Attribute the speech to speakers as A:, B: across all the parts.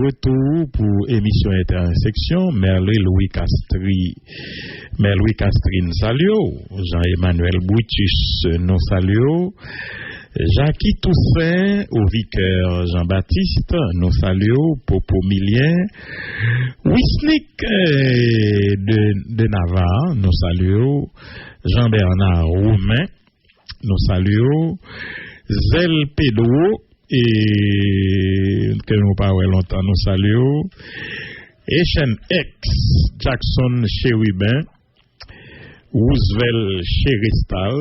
A: Retour pour émission Intersection, Louis Castrine Salio, Jean-Emmanuel Bouitus, nous saluons, Jackie Toussaint, au vicaire Jean-Baptiste, nous saluons, Popo Milien, Wisnik de Navarre, nous saluons, Jean-Bernard Roumain, nous saluons, Zel Pedro, et que nous parlons longtemps, nous saluons. Echen X, Jackson Chérubin, Roosevelt Chéristal,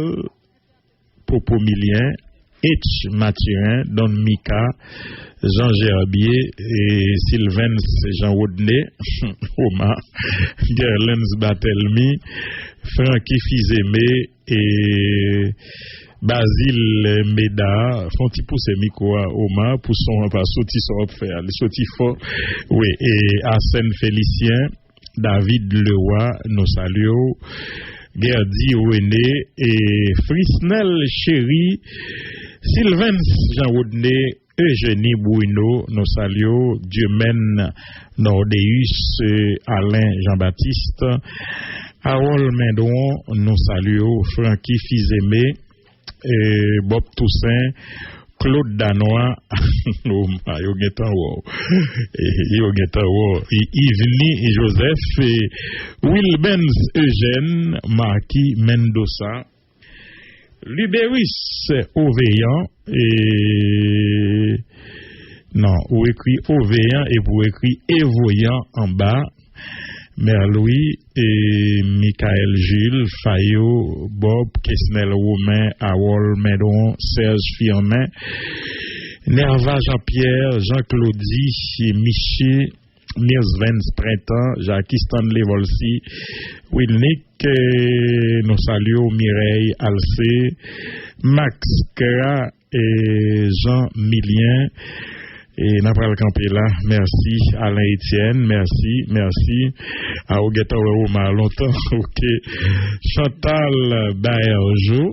A: Popomilien, H. Mathurin, Don Mika, Jean Gerbier et Sylvain Jean Rodney, Omar, Gerlens Batelmi, Francky Fizemé et Basile Meda, font petit pousser micro à Omar pour son pas sorti son faire, les sorti fort. Oui, et Arsène Félicien, David Leroy, nous saluons. Gerdy René et Frisnel Chéri, Sylvain Jean Rodney, Eugénie Bruno, nous saluons. Dieumen Nordeus, Alain Jean-Baptiste, Harold Mendon, nous saluons. Francky Fizemé, Bob Toussaint, Claude Danois, Yves Joseph, Wilbens Eugène, Marquis Mendoza, Lubéris Oveillant, et non, ou écrit Oveillant et vous écrit Évoyant en bas. Mère Louis et Michael Gilles, Fayot, Bob, Kesnel Romain, Harold Medon, Serge Firmin, Nerva Jean-Pierre, Jean-Claudie, Miché, Mirsvens Printemps, Jacques Stanley Volsi, Wilnick, nous saluons Mireille Alcé, Max Kra et Jean Milien. Et n'a pas le campé là. Merci Alain Etienne, merci à Ogeta Ouma longtemps. OK. Chantal Baerjo,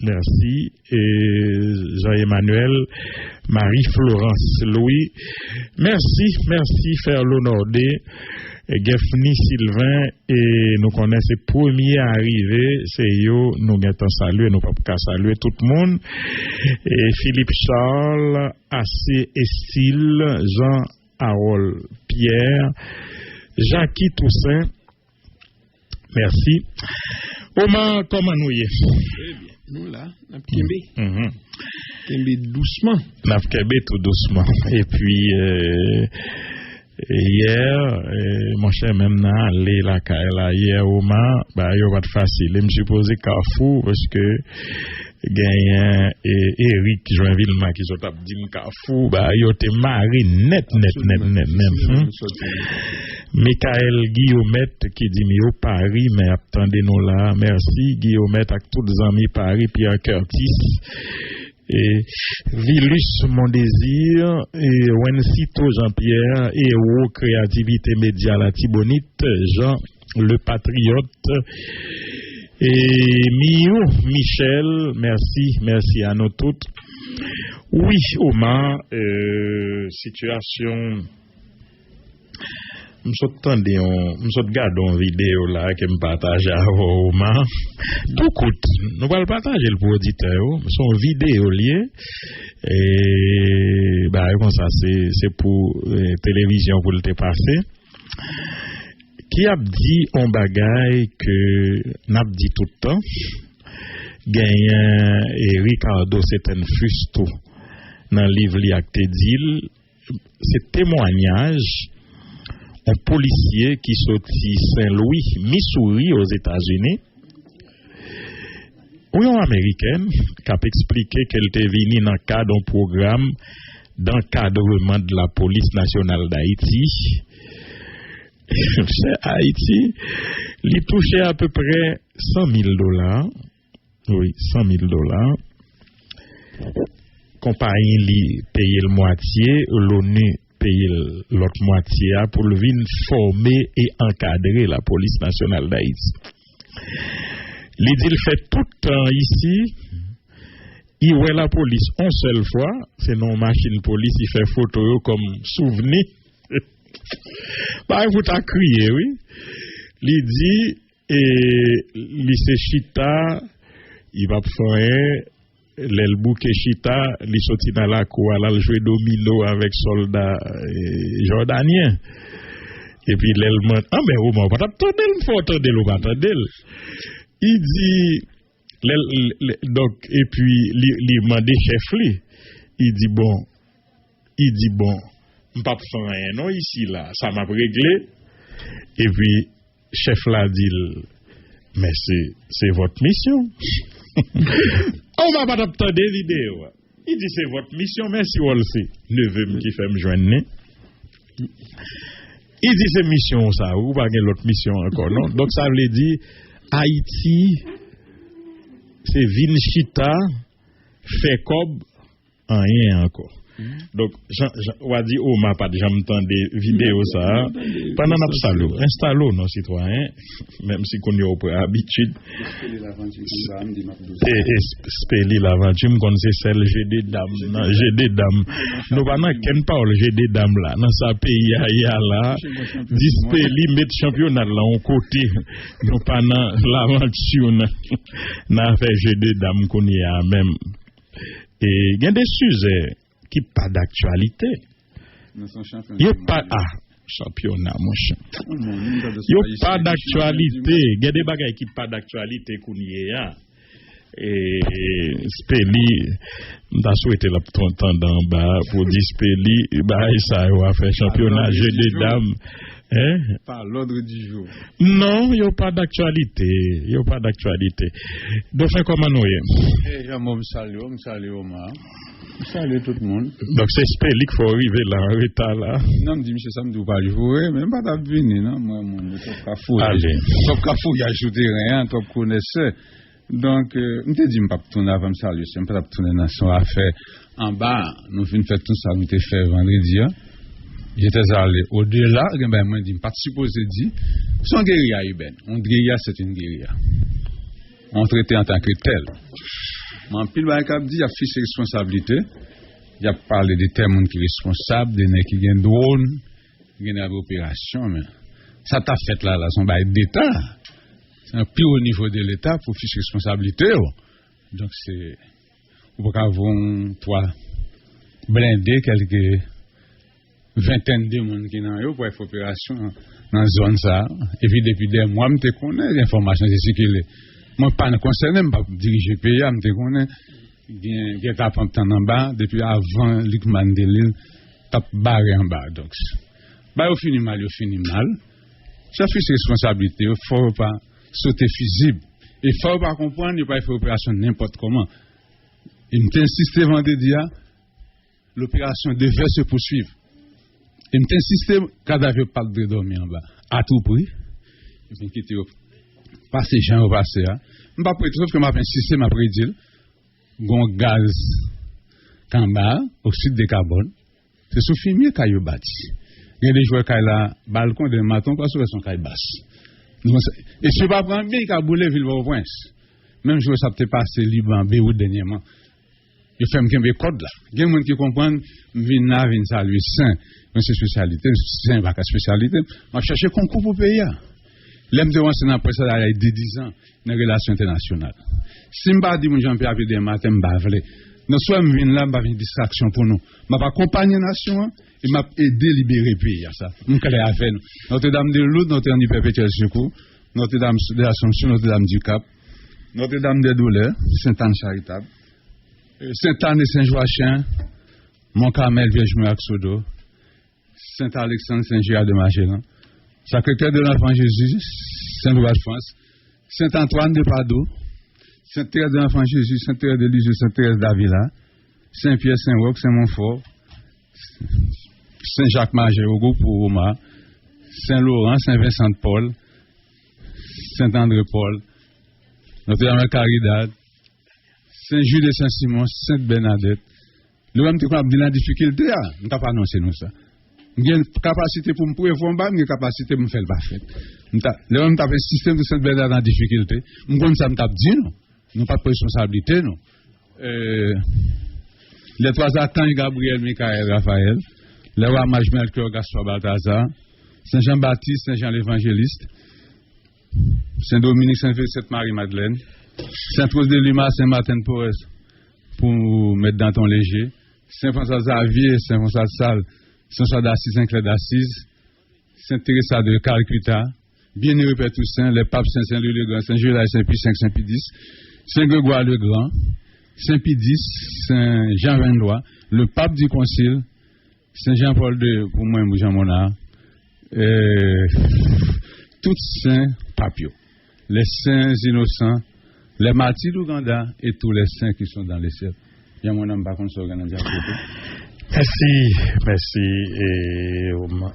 A: merci, et Jean-Emmanuel, Marie-Florence Louis, merci faire l'honnordé. Gefni Sylvain, et nous connaissons premier arrivé, c'est yo, nous gagnons saluer, nous pas qu'à saluer tout le monde. Et Philippe Charles, AC Estil, Jean Harold Pierre, Jackie Toussaint, merci. Omar, comment nous y est?
B: Très bien. Nous là, n'a Kembe doucement.
A: N'a Kembe tout doucement. Et puis, hier, mon cher même allé la caille hier au Omar, bah yo pas facile. Je me suis posé Carrefour parce que gagnant et Eric Joinville qui sont dit Carrefour, bah yo te mari net. Michael Guillaumette qui dit mi au Paris, mais attendez-nous là. Merci Guillaumette avec tous les amis Paris, Pierre Curtis. Et Vilus Mon Désir, et Wensito Jean-Pierre, et Wo Créativité Média La Tibonite, Jean Le Patriote, et Mio Michel, merci à nous toutes. Oui, Omar, situation. Je regarde une vidéo là que je partage avec Omar. Tout coûte. Nous allons partager le pour auditeur. Son vidéo liée. Et comme ça, c'est pour télévision pour le passer. Qui a dit un bagage que n'a dit tout le temps. Gagnant et Ricardo c'est un fusto dans le livre Liacte Dil. C'est témoignage. Un policier qui sortit Saint-Louis, Missouri, aux États-Unis, ou une américaine qui a expliqué qu'elle était venue dans le cadre d'un programme d'encadrement de la police nationale d'Haïti. Haïti, il touchait à peu près $100,000. Oui, $100,000. Compagnie lui payait le moitié, l'ONU payer l'autre moitié pour le venir former et encadrer la police nationale d'Haïti. Il fait tout le temps ici, il voit la police une seule fois, c'est non machine police, il fait photo comme souvenir. Bah, vous t'a crié, oui. Il dit, lycée Chita, il va faire l'el bouquet Chita, il sorti dans la cour, il jouer domino avec soldats jordaniens. Et puis l'el monte, ah mais au moins, pas attendre, il faut attendre, ou pas attendre. Il dit, donc, et puis, il m'a dit chef, il dit bon, je ne peux pas faire rien, non, ici, là, ça m'a réglé. Et puis, chef l'a dit, mais c'est votre mission. On va pas attendre l'idée. Il dit, c'est votre mission, merci, on le sait. Neveu qui fait me joindre. Il dit, c'est mission, ça, ou pas l'autre mission encore, non? Donc, ça veut dire, Haïti, c'est Vinchita, fait comme rien encore. Donc, on va dire, oh, ma pas déjà m'entendre des vidéos, ça. Pendant la salle, installons nos citoyens, même si qu'on y a pas habitude. Spéler l'aventure, me connaissez celle, j'ai des dames. Nous, pendant qu'elle parle, j'ai des dames là. Dans sa pays, il y a là, dispéler, mettre championnat là, en côté. Nous, pendant l'aventure, nous avons fait j'ai des dames qu'on y a même. Et il y a des sujets qui pas d'actualité. Il n'y a pas championnat, mon cher. Il n'y a pas d'actualité. Il y a des bagages qui pas d'actualité qu'on y a. Et Spéli, on a souhaité la temps d'en bas pour dire Spéli, ça va faire championnat jeu des dames.
C: Par l'ordre du jour.
A: Non, il n'y a pas d'actualité. Il n'y a pas d'actualité. Donc, comment nous y
C: est? Je salue Omar. Je salue tout le monde.
A: Donc, c'est Spéli qu'il faut arriver là, en retard là.
C: Non, je dis, monsieur Sam, je ne pas jouer, même pas d'abvenir, non? Moi, je suis cafou. Il y a ajouté rien, tu connaissais. Donc, je te dis, je ne peux pas tourner avant de saluer, je ne peux pas tourner dans son affaire. En bas, nous venons faire tout ça, nous avons fait vendredi. J'étais allé au-delà, moi, je ne pas supposé dire, son guérilla, une guérilla, c'est une guérilla. On traitait en tant que tel. Mon pile, il a dit, il y a fiche responsabilité, il a parlé des termes qui sont responsables, des nègres qui ont drone, qui ont des opérations, mais ça t'a fait là, son bail d'État. C'est un plus haut niveau de l'État pour fiche responsabilité. Donc, c'est, vous pouvez avoir trois blindés, quelques vingtaine de monde qui n'ont eu pour faire opération dans la zone ça. Et puis depuis des mois, je connais l'information, c'est ce qu'il est. Moi, pas concerné, je ne pas diriger le pays, je connais. Il y a un temps en bas, depuis avant Luc Mandelil, tu as barré en bas. Donc, au fini mal. Ça fait ses responsabilités, il ne faut pas sauter fusible. Il ne faut pas comprendre, il ne faut pas faire opération n'importe comment. Il m'insiste vendredi, l'opération devait se poursuivre. Il m'insiste, cadavre pas de dormir en bas. À tout prix, il quitter passer gens au passé. Je ne pas sauf que je insisté, je prédit, gon gaz en bas, oxyde de carbone, c'est sous fumier qu'il y a bâti. Il y a des joueurs qui ont là, balcon de maton, parce que son caille basse. Et si je ne pas prendre bien, il a boulé Ville-au-Prince. Même joueur, ça peut passer Liban, Beyrouth dernièrement. Il fait un code là. Il y a des gens qui comprennent, viennent saluer saint, c'est spécialité, c'est pas spécialité. Je cherche concours pour payer. L'aime de renseigner dans la presse, il y a 10 ans, dans les relations internationales. Si je ne dis pas que Jean-Pierre Pédé matin, je ne vais pas. Nous sommes venus là, je vais une distraction pour nous. Je vais accompagner la nation et je vais aider à libérer le pays. Je vais faire Notre-Dame de Lourdes, Notre-Dame du Perpétuel Secours, Notre-Dame de l'Assomption, Notre-Dame du Cap, Notre-Dame des Douleurs, Sainte-Anne Charitable, Sainte-Anne et Saint-Joachim, Mont-Carmel, Vierge-Mouac-Sodo, Saint-Alexandre, Saint-Gérard de Magellan, Sacré-Cœur de l'Enfant Jésus, Saint-Louis de France, Saint-Antoine de Padoue, Saint-Thérèse de l'Enfant Jésus, Saint-Thérèse de Lisieux, Saint-Thérèse d'Avila, Saint-Pierre, Saint-Roch, Saint-Montfort, Saint-Jacques-Mager, au groupe pour Roma, Saint-Laurent, Saint-Vincent-de-Paul, Saint-André-Paul, Notre-Dame de Caridad, Saint-Jules de Saint-Simon, Sainte-Bernadette. Le même qui a dit la difficulté, je ne peux pas annoncer nous ça. J'ai une capacité pour me prévoir, j'ai une capacité pour me faire le parfait. Le même qui a un système de Sainte-Bernadette en difficulté, je ne sais pas dit non. Nous n'avons pas de responsabilité, non. les trois attends Gabriel, Michael, Raphaël, les rois Mage Melchior, Gaspard Balthazar, Saint-Jean-Baptiste, Saint-Jean l'Évangéliste, Saint-Dominique, Saint-Félix, Sainte-Marie-Madeleine, Saint-Rose de Lima, Saint-Martin-de-Porres, pour mettre dans ton léger, Saint-François Xavier, Saint-François de Sales, Saint-François d'Assise, Saint-Clair d'Assise, Saint-Thérèse de Calcutta, Bienheureux Père Toussaint, les papes Saint-Saint-Louis le Grand, Saint-Gilles, Saint-Pie V, Saint-Pie X, Saint-Grégoire le Grand, Saint-Pie X, Saint-Jean XXIII, le pape du Concile, Saint-Jean-Paul II, pour moi, Jean Monard, tous saints papiaux, les saints innocents, les martyrs d'Ouganda et tous les saints qui sont dans les cieux. Il y a mon âme par contre sur l'organisation.
A: Merci,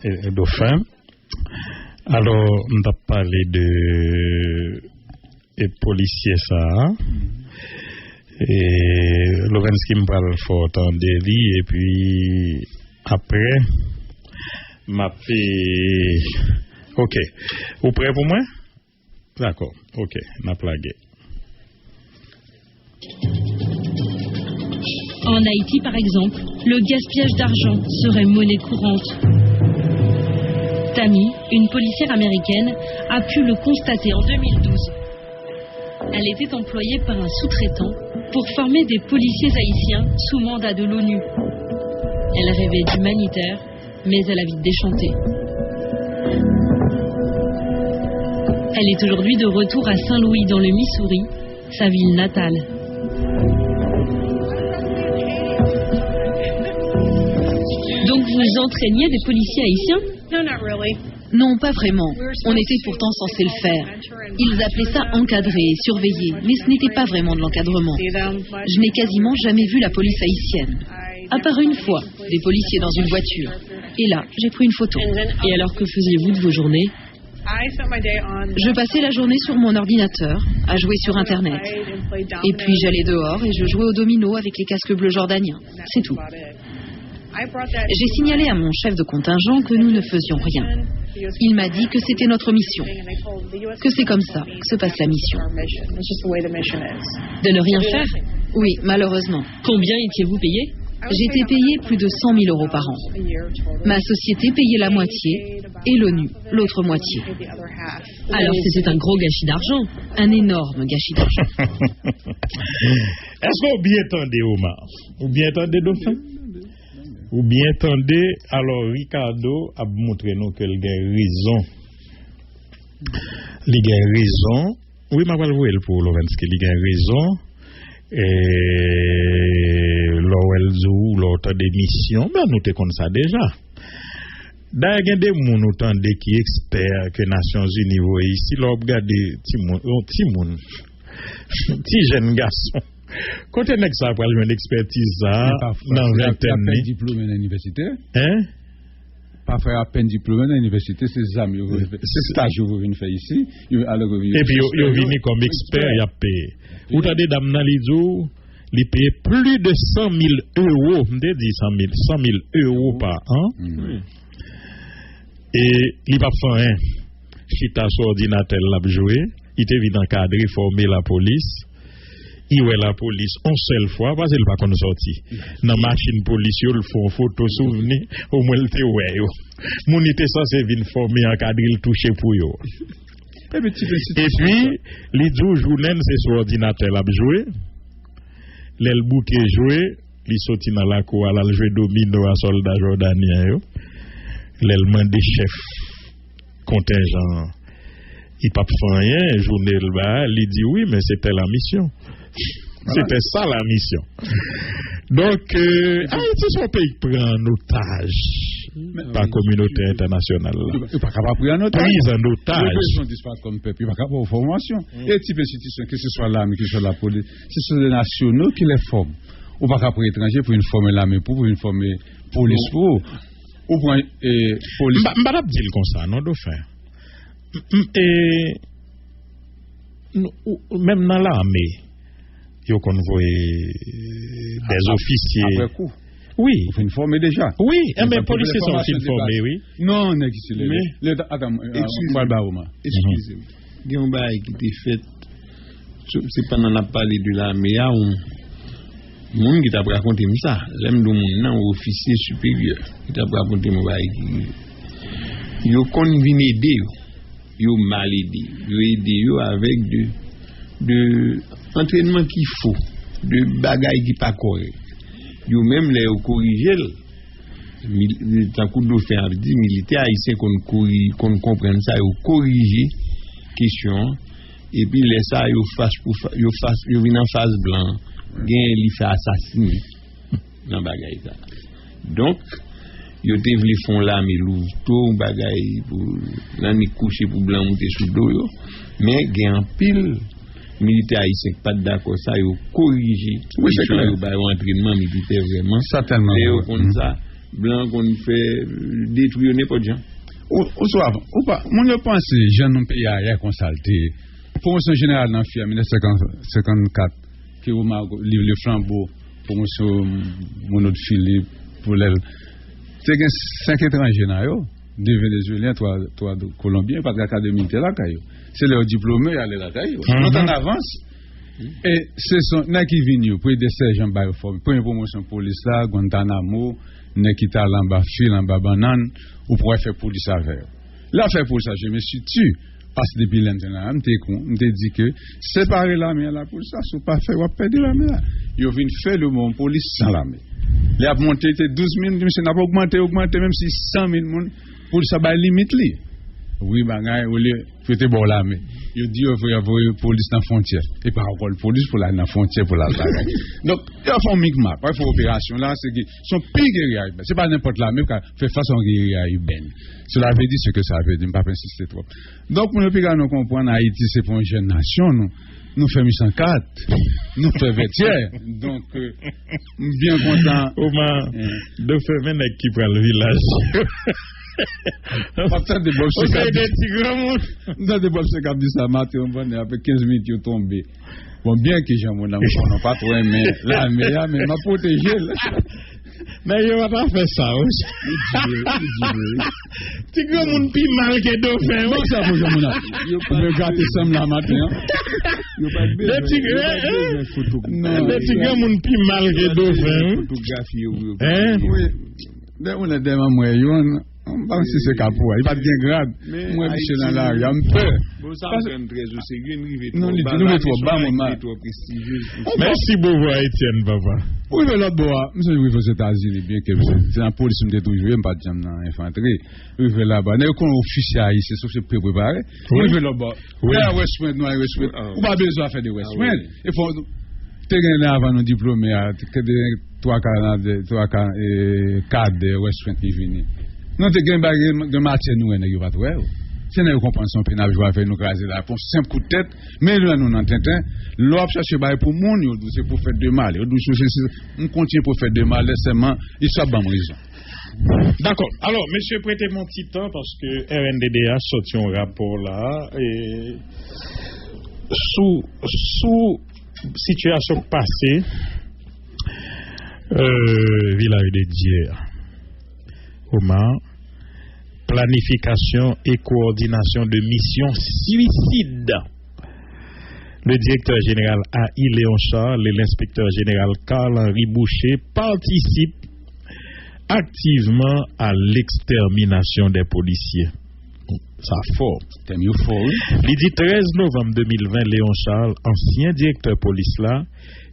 A: et Dauphin. Alors, on a parlé de policiers, ça. Et Lorenz qui me parle fort en délit, et puis après, m'a fait. Ok. Vous prêt pour moi? D'accord. Ok. M'a plagué.
D: En Haïti, par exemple, le gaspillage d'argent serait monnaie courante. Tammy, une policière américaine, a pu le constater en 2012. Elle était employée par un sous-traitant pour former des policiers haïtiens sous mandat de l'ONU. Elle rêvait d'humanitaire, mais elle a vite déchanté. Elle est aujourd'hui de retour à Saint-Louis dans le Missouri, sa ville natale. Donc vous entraîniez des policiers haïtiens?
E: Non, pas vraiment. On était pourtant censé le faire. Ils appelaient ça encadrer, surveiller, mais ce n'était pas vraiment de l'encadrement. Je n'ai quasiment jamais vu la police haïtienne. À part une fois, des policiers dans une voiture. Et là, j'ai pris une photo.
D: Et alors, que faisiez-vous de vos journées?
E: Je passais la journée sur mon ordinateur, à jouer sur Internet. Et puis j'allais dehors et je jouais au domino avec les casques bleus jordaniens. C'est tout. J'ai signalé à mon chef de contingent que nous ne faisions rien. Il m'a dit que c'était notre mission, que c'est comme ça que se passe la mission.
D: De ne rien faire?
E: Oui, malheureusement.
D: Combien étiez-vous payé?
E: J'étais payé plus de 100 000 € par an. Ma société payait la moitié et l'ONU l'autre moitié.
D: Alors c'était un gros gâchis d'argent.
E: Un énorme gâchis d'argent.
A: Est-ce que vous bien entendez, Omar? Vous bien entendez, Dauphin? Ou bien attendez, alors Ricardo a montré nous qu'il a raison. Il a raison. Oui, je vais le voir pour Lovensky. Il a raison. Et l'OLZO, l'autre démission, ben nous te comme ça déjà. D'ailleurs, il y a des gens qui sont experts que les Nations Unies voient ici. Là, regardez, petit jeune garçon. Quand on a ça pour une expertise ça dans vingtaine
C: de diplôme à l'université.
A: Hein?
C: Pas faire à peine diplôme à l'université, c'est ça, c'est stage que vous venez faire ici. Et puis
A: vous venez comme expert, il a payé. Vous avez des dames dans les jours, ils payent plus de 100 000 €. Je dis 100 000 € par an. Et il n'a pas fait rien. Chita sur ordinateur l'a joué, il était venu encadrer, former la police. Il ouais la police une seule fois parce qu'il pas qu'on sorti dans machine police ils font photo souvenir au moins le ouais yo mon était censé venir former encadrer le toucher pour yo et puis les deux journées c'est sur ordinateur l'a jouer les bouquet jouer il sorti dans la cour à jouer domino à soldat jordanien yo les mandé chef contingent il pas fait rien journée là il dit oui mais c'était la mission. C'était ça la mission. Donc, Haïti, son pays prend en otage par la communauté internationale.
C: Il n'est pas capable de prendre en otage.
A: Prise en otage.
C: Les gens disparaissent comme peuple. Il n'est pas capable de formation. Et type institution, que ce soit l'armée, que ce soit la police, ce sont les nationaux qui les forment. Ou pas capable pour étranger pour une former l'armée, pour une former police, pour. Ou pour police.
A: Je ne vais pas dire comme ça, non, Dauphin. Même dans l'armée. Il y a des officiers.
C: Après coup.
A: Oui.
C: Il faut informer déjà.
A: Oui, mais les policiers sont aussi informés, oui.
C: Non, mais attends, excusez-moi.
B: Il y a un bail qui était fait, c'est pendant la parlé de l'armée, Moun qui t'a raconté ça, j'aime le monde nan officier supérieur qui t'a raconté mon bail qui yo kon vinn aider yo mal aider yo aider yo avec de entraînement qu'il faut, de bagaille qui pas correct. Yo même les corriger tant coup de faire dit militaire haïtien qu'on comprenne ça yo corriger question et puis les ça yo vinn en phase blanc gain li fait assassiner dans bagaille ça. Donc yo te vle font là mais louveteau bagaille pour nan ni coucher pour blanc monter sous dos yo mais gain pile militaire haïtien pas d'accord ça yo corriger
C: oui c'est clair
B: yo ba entraînement militaire vraiment
C: certainement
B: et comme ça blanc qu'on fait détruire n'importe gens
C: ou soit ou pas mon je pense jeune non pays a consulté promotion générale dans FIA 1954 qui ou m'a livre le flambeau promotion mon autre Philippe pour elle c'est que 5 étrangers là yo deux Vénézuéliens trois Colombiens parce que l'académie était là caillou c'est leur diplômé aller là caillou on en avance et c'est son n'a qui vient pour des sergents ba forme pour une promotion police là Guantanamo n'a qui ta en bas fil en bas banane ou pour faire police avec là faire pour ça je me suis tué parce que depuis maintenant m'te dit que séparer l'armée à la police ça c'est pas fait ou perdre l'armée yo vinn faire le monde police sans l'armée les a monté 12 000 monsieur n'a pas augmenté même si 100 000 monde pour ça ba limite li oui bagay ou le fete bon l'armée yo dit yo faut avoir police dans frontière et pas encore police pour la dans frontière pour la bagay donc il faut micmac il faut opération là c'est que son pire guerrier c'est pas n'importe l'armée qui fait façon guerrier urbaine cela veut dire ce que ça veut dire pas insister trop donc pour nous piga nous comprendre Haïti c'est pour une jeune nation nous fait 804 nous fait vêtière donc bien content
A: Omar de faire mener qui prend le village
C: Partant de Bob dans des Bob Secap dit ça matin on va avec 15 minutes yo tombé bon bien que j'ai mon amour on pas trop mais là mais m'a protégé
A: mais yo va pas faire ça aussi tu grand monde pi mal que dauphin
C: donc ça pour mon amour yo pas regarder ça la matin yo pas
A: le grand monde pi mal que dauphin
B: photographie
C: oui on est des moi yo pas si c'est capot il pas bien grave moi monsieur dans là il a un peu
B: ça c'est très sérieux
C: non il est trop bas maman
A: merci beaucoup Étienne papa
C: oui mais là bois monsieur oui aux États-Unis bien que c'est la police me toujours pas de dans infanterie oui là-bas n'est qu'on officier ici sauf c'est préparé oui là-bas oui West Point non West Point ou pas besoin faire de West Point il faut terrain là avant nos diplômés que de 3 cadres West Point qui viennent non te gain bagage de matière nous n'est pas toi c'est une compensation pénale je vais faire nous craser là pour simple coup de tête mais là nous dans tintin l'op chercher bail pour monde c'est pour faire de mal on continue pour faire de mal laissement il soit bonne raison
A: d'accord alors monsieur prêtez mon petit temps parce que RNDDH sorti un rapport là et sous situation passée village de Dier Omar planification et coordination de missions suicide. Le directeur général A.I. Léon Charles et l'inspecteur général Carl-Henri Boucher participent activement à l'extermination des policiers. Ça fort. Le 13 novembre 2020, Léon Charles, ancien directeur police là,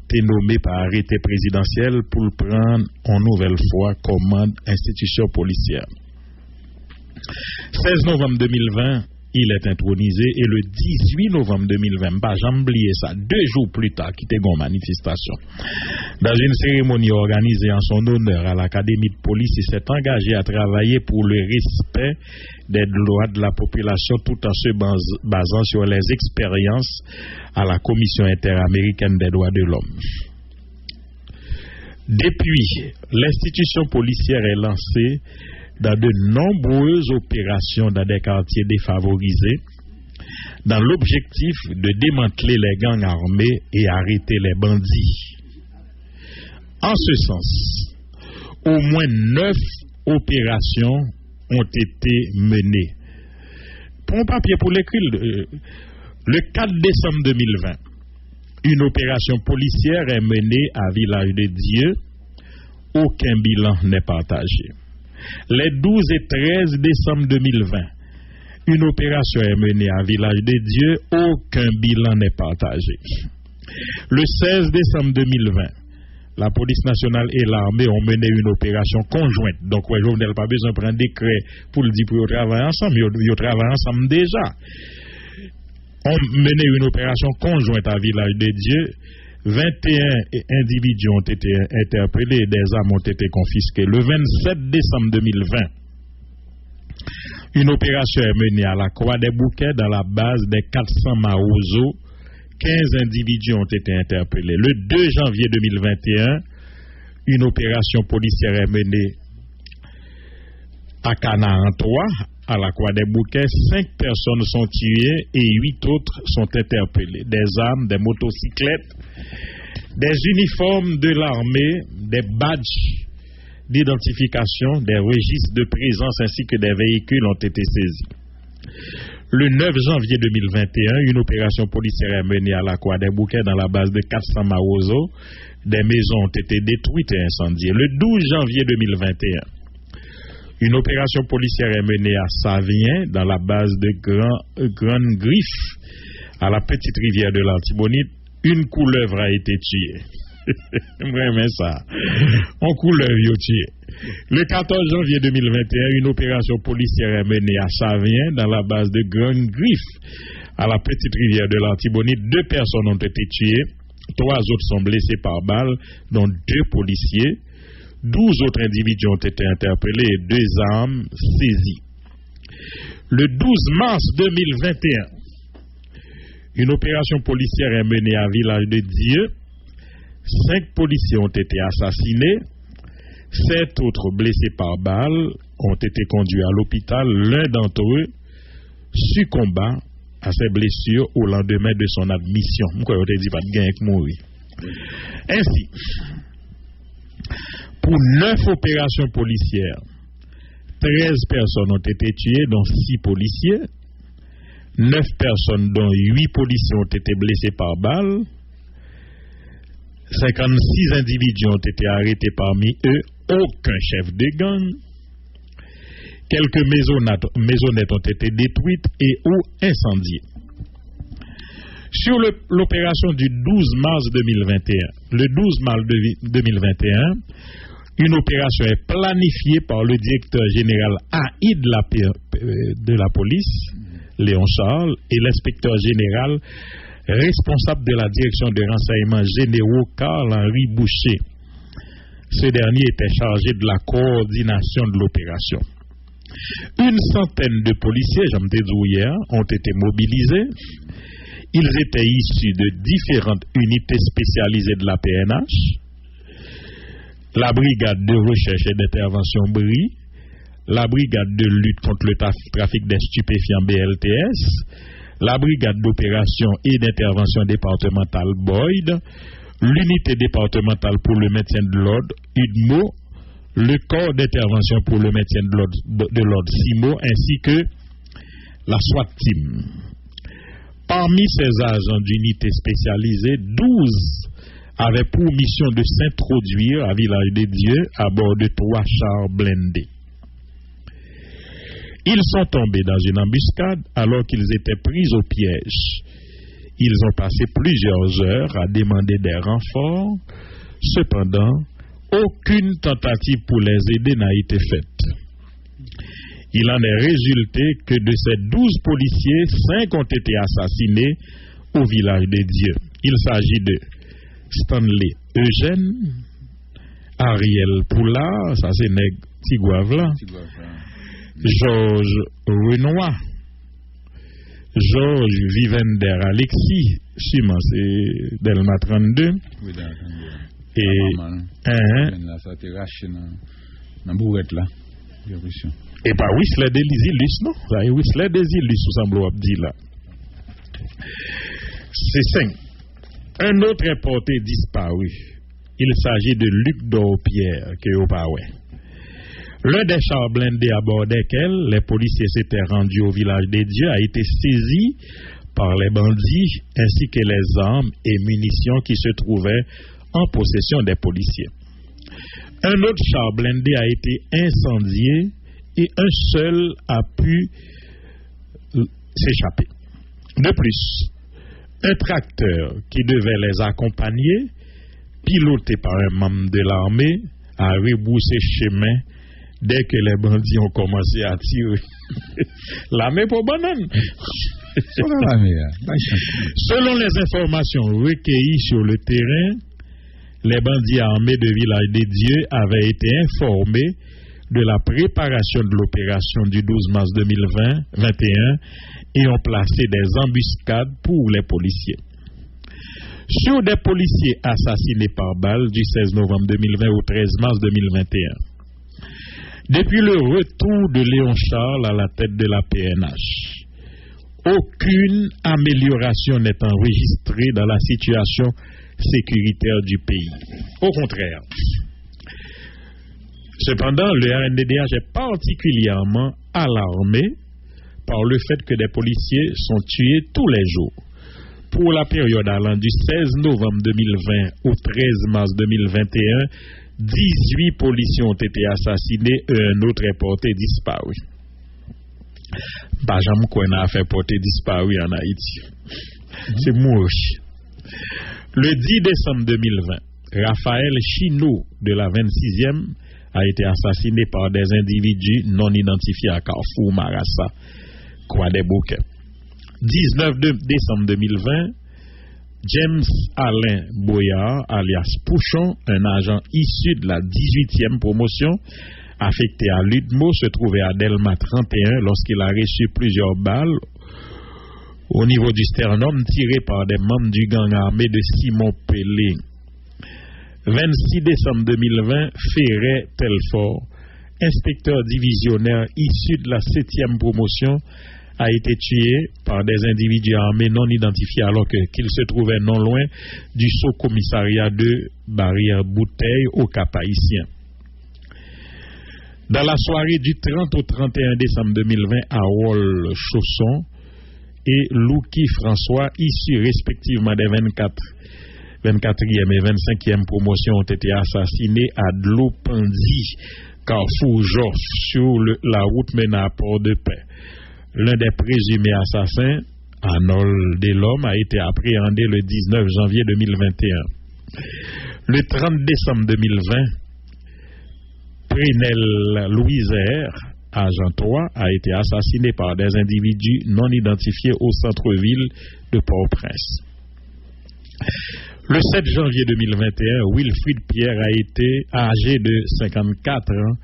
A: était nommé par arrêté présidentiel pour prendre en nouvelle fois commande institution policière. 16 novembre 2020, il est intronisé et le 18 novembre 2020, j'ai oublié ça, 2 jours plus tard, qui était une manifestation. Dans une cérémonie organisée en son honneur à l'Académie de police, il s'est engagé à travailler pour le respect des droits de la population tout en se basant sur les expériences à la Commission interaméricaine des droits de l'homme. Depuis, l'institution policière est lancée dans de nombreuses opérations dans des quartiers défavorisés, dans l'objectif de démanteler les gangs armés et arrêter les bandits. En ce sens, au moins 9 opérations ont été menées. Prends papier pour l'écrire. Le 4 décembre 2020, Une opération policière est menée à Village de Dieu. Aucun bilan n'est partagé. Les 12 et 13 décembre 2020, une opération est menée à Village de Dieu. Aucun bilan n'est partagé. Le 16 décembre 2020, la police nationale et l'armée ont mené une opération conjointe. Donc, ouais, Jovenel pas besoin de prendre un décret pour le dire pour travailler ensemble. Ils travaillent ensemble déjà. On mené une opération conjointe à Village de Dieu. 21 individus ont été interpellés, des armes ont été confisquées. Le 27 décembre 2020, une opération est menée à la Croix des Bouquets dans la base des 400 Maozo. 15 individus ont été interpellés. Le 2 janvier 2021, une opération policière est menée à Canaan 3, à la Croix des Bouquets. 5 personnes sont tuées et 8 autres sont interpellées. Des armes, des motocyclettes, des uniformes de l'armée, des badges d'identification, des registres de présence ainsi que des véhicules ont été saisis. Le 9 janvier 2021, une opération policière est menée à la Croix des Bouquets dans la base de 400 Maozo. Des maisons ont été détruites et incendiées. Le 12 janvier 2021, une opération policière est menée à Savien dans la base de Grande Griffe à la petite rivière de l'Artibonite. Une couleuvre a été tuée. Vraiment ça. On couleuvre est tué. Le 14 janvier 2021, une opération policière est menée à Savien dans la base de Grande Griffe à la petite rivière de l'Artibonite. 2 personnes ont été tuées, 3 autres sont blessés par balle, dont 2 policiers. 12 autres individus ont été interpellés et 2 armes saisies. Le 12 mars 2021, une opération policière est menée à Village de Dieu. 5 policiers ont été assassinés. 7 autres blessés par balle ont été conduits à l'hôpital. L'un d'entre eux succomba à ses blessures au lendemain de son admission. Pourquoi on te dit pas de gain avec mourir? Ainsi, pour 9 opérations policières, 13 personnes ont été tuées, dont 6 policiers. 9 personnes, dont 8 policiers, ont été blessés par balle. 56 individus ont été arrêtés, parmi eux aucun chef de gang. Quelques maisonnettes ont été détruites et ou incendiées. Sur l'opération du 12 mars 2021, le 12 mars 2021, une opération est planifiée par le directeur général AI de la police, Léon Charles, et l'inspecteur général responsable de la direction des renseignements généraux, Carl-Henri Boucher. Ce dernier était chargé de la coordination de l'opération. Une centaine de policiers, j'en ai dit hier, ont été mobilisés. Ils étaient issus de différentes unités spécialisées de la PNH, la brigade de recherche et d'intervention BRI, la brigade de lutte contre le trafic des stupéfiants BLTS, la brigade d'opération et d'intervention départementale Boyd, l'unité départementale pour le maintien de l'ordre UDMO, le corps d'intervention pour le maintien de l'ordre CIMO, ainsi que la SWAT Team. Parmi ces agents d'unités spécialisées, 12 avaient pour mission de s'introduire à Village de Dieu à bord de 3 chars blindés. Ils sont tombés dans une embuscade alors qu'ils étaient pris au piège. Ils ont passé plusieurs heures à demander des renforts. Cependant, aucune tentative pour les aider n'a été faite. Il en est résulté que de ces 12 policiers, 5 ont été assassinés au Village de Dieu. Il s'agit de Stanley Eugène, Ariel Poulard, ça c'est Nègre Tigouave là, Georges Renoir, Georges Vivender Alexis, sûrement c'est Delma 32.
C: Oui,
A: et
C: là, ça a été raché dans bourrette là.
A: Et pas Whistler des Ilus, non? Ça Whistler des Ilus, sous semble dit là. C'est 5. Un autre est porté disparu. Il s'agit de Luc Dorpierre, que vous parlez. L'un des chars blindés à bord desquels les policiers s'étaient rendus au Village des Dieux a été saisi par les bandits ainsi que les armes et munitions qui se trouvaient en possession des policiers. Un autre char blindé a été incendié et un seul a pu s'échapper. De plus, un tracteur qui devait les accompagner, piloté par un membre de l'armée, a rebroussé chemin dès que les bandits ont commencé à tirer. L'armée pour banane. Selon les informations recueillies sur le terrain, les bandits armés de Village des Dieux avaient été informés de la préparation de l'opération du 12 mars 2021 et ont placé des embuscades pour les policiers. Sur des policiers assassinés par balle du 16 novembre 2020 au 13 mars 2021. Depuis le retour de Léon Charles à la tête de la PNH, aucune amélioration n'est enregistrée dans la situation sécuritaire du pays. Au contraire. Cependant, le RNDDH est particulièrement alarmé par le fait que des policiers sont tués tous les jours. Pour la période allant du 16 novembre 2020 au 13 mars 2021, 18 policiers ont été assassinés et un autre est porté disparu. Bajam qu'on a fait porter disparu en Haïti. C'est moche. Le 10 décembre 2020, Raphaël Chino de la 26e a été assassiné par des individus non identifiés à Carrefour Marassa, Croix des Bouquets. 19 décembre 2020, James Alain Boyard, alias Pouchon, un agent issu de la 18e promotion, affecté à l'UDMO, se trouvait à Delma 31 lorsqu'il a reçu plusieurs balles au niveau du sternum tirées par des membres du gang armé de Simon Pelé. 26 décembre 2020, Ferret Telfort, inspecteur divisionnaire issu de la 7e promotion, a été tué par des individus armés non identifiés alors qu'il se trouvait non loin du sous-commissariat de Barrière-Bouteille au Cap-Haïtien. Dans la soirée du 30 au 31 décembre 2020 à Wall-Chausson et Louki François, issus respectivement des 24e et 25e promotions, ont été assassinés à Dlopandi, Carrefour Joff, sur la route menant à Port-de-Paix. L'un des présumés assassins, Arnold Delhomme, a été appréhendé le 19 janvier 2021. Le 30 décembre 2020, Prénel Louisère, agent 3, a été assassiné par des individus non identifiés au centre-ville de Port-au-Prince. Le 7 janvier 2021, Wilfrid Pierre a été âgé de 54 ans,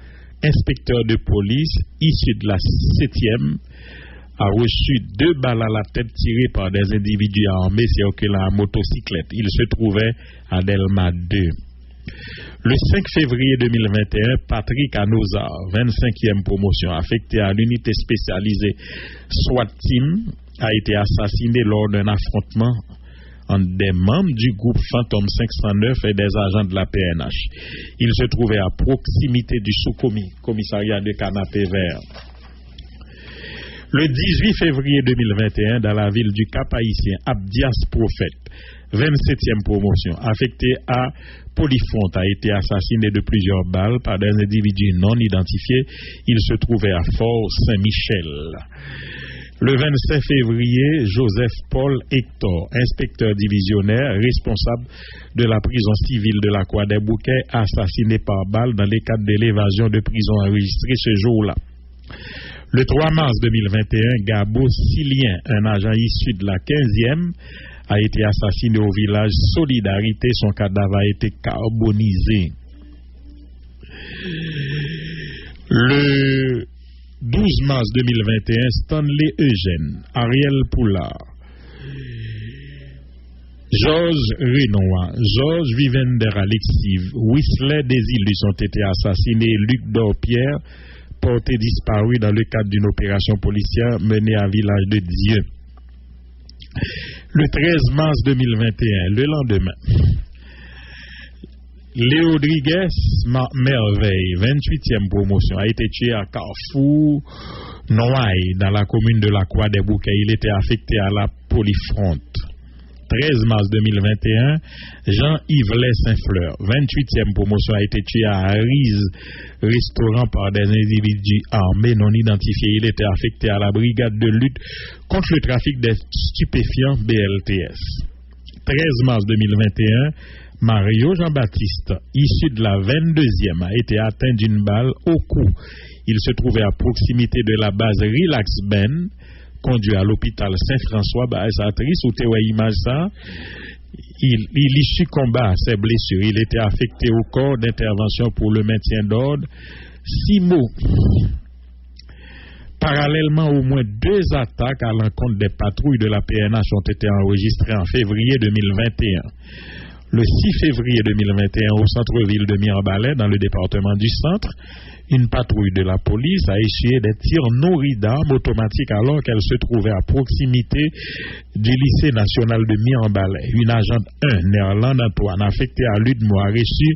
A: inspecteur de police, issu de la 7e, a reçu 2 balles à la tête tirées par des individus armés circulant à motocyclette. Il se trouvait à Delma 2. Le 5 février 2021, Patrick Anozar, 25e promotion, affecté à l'unité spécialisée SWAT Team, a été assassiné lors d'un affrontement entre des membres du groupe Phantom 509 et des agents de la PNH. Il se trouvait à proximité du sous-commissariat de Canapé Vert. Le 18 février 2021, dans la ville du Cap-Haïtien, Abdias Prophète, 27e promotion, affecté à Polyfonte, a été assassiné de plusieurs balles par des individus non identifiés. Il se trouvait à Fort Saint-Michel. Le 25 février, Joseph Paul Hector, inspecteur divisionnaire, responsable de la prison civile de la Croix des Bouquets, assassiné par balle dans le cadre de l'évasion de prison enregistrée ce jour-là. Le 3 mars 2021, Gabo Silien, un agent issu de la 15e, a été assassiné au village Solidarité. Son cadavre a été carbonisé. Le 12 mars 2021, Stanley Eugène, Ariel Poulard, Georges Renoir, Georges Vivender Alexis, Whistler Desilus ont été assassinés. Luc Dorpierre, porté disparu dans le cadre d'une opération policière menée à Village de Dieu. Le 13 mars 2021, le lendemain, Léodriguez Merveille, 28e promotion, a été tué à Carrefour Noailles, dans la commune de la Croix des Bouquets. Il était affecté à la Polyfronte. 13 mars 2021, Jean-Yves Saint-Fleur, 28e promotion, a été tué à Arize restaurant par des individus armés non identifiés. Il était affecté à la brigade de lutte contre le trafic des stupéfiants BLTS. 13 mars 2021, Mario Jean-Baptiste, issu de la 22e, a été atteint d'une balle au cou. Il se trouvait à proximité de la base Relax Ben, conduit à l'hôpital Saint-François, Baessatrice, où tu vois image ça. Il y combat à ses blessures. Il était affecté au corps d'intervention pour le maintien d'ordre. 6 mots. Parallèlement, au moins 2 attaques à l'encontre des patrouilles de la PNH ont été enregistrées en février 2021. Le 6 février 2021, au centre-ville de Mirebalais, dans le département du Centre, une patrouille de la police a essuyé des tirs nourris d'armes automatiques alors qu'elle se trouvait à proximité du lycée national de Mirebalais. Une agente 1, Néerlande Antoine, affectée à Ludmo, a reçu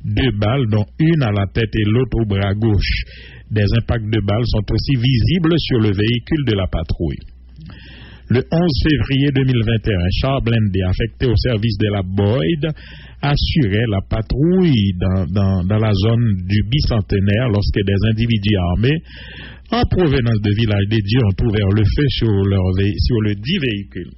A: 2 balles, dont une à la tête et l'autre au bras gauche. Des impacts de balles sont aussi visibles sur le véhicule de la patrouille. Le 11 février 2021, un char blindé affecté au service de la Boyd assurait la patrouille dans la zone du bicentenaire lorsque des individus armés en provenance de Village des Dieux ont ouvert le feu sur le dit véhicule.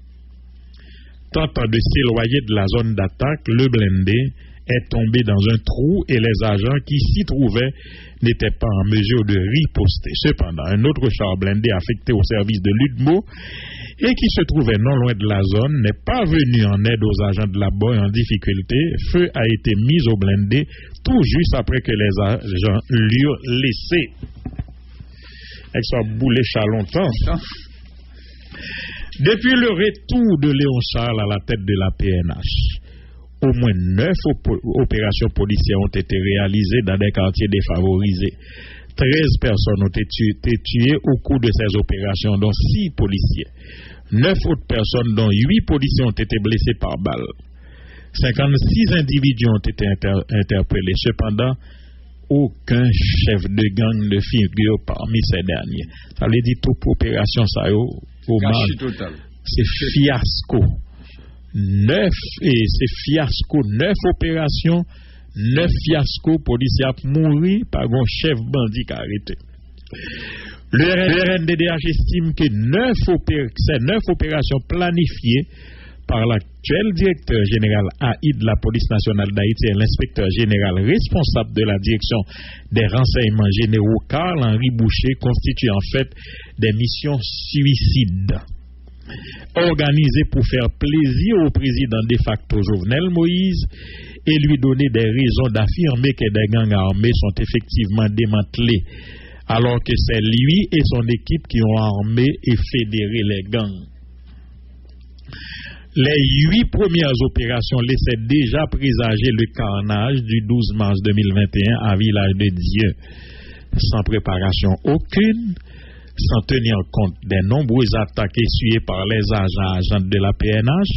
A: Tentant de s'éloigner de la zone d'attaque, le blindé est tombé dans un trou et les agents qui s'y trouvaient n'étaient pas en mesure de riposter. Cependant, un autre char blindé affecté au service de Ludmo et qui se trouvait non loin de la zone n'est pas venu en aide aux agents de la BOI en difficulté. Feu a été mis au blindé tout juste après que les agents l'eurent laissé. Elle soit boulée chat longtemps. Depuis le retour de Léon Charles à la tête de la PNH, au moins 9 opérations policières ont été réalisées dans des quartiers défavorisés. 13 personnes ont été tuées au cours de ces opérations, dont 6 policiers. 9 autres personnes, dont 8 policiers, ont été blessés par balle. 56 individus ont été interpellés. Cependant, aucun chef de gang ne figure parmi ces derniers. Ça veut dire toute opération, ça au mal. C'est fiasco. 9 opérations, 9 fiascos, policiers mouru par un chef bandit qui a arrêté. Le RNDDH estime que ces 9 opérations planifiées par l'actuel directeur général AI de la police nationale d'Haïti et l'inspecteur général responsable de la direction des renseignements généraux Karl-Henri Boucher constituent en fait des missions suicides, organisé pour faire plaisir au président de facto Jovenel Moïse et lui donner des raisons d'affirmer que des gangs armés sont effectivement démantelés, alors que c'est lui et son équipe qui ont armé et fédéré les gangs. Les 8 premières opérations laissaient déjà présager le carnage du 12 mars 2021 à Village de Dieu, sans préparation aucune, sans tenir compte des nombreuses attaques essuyées par les agents de la PNH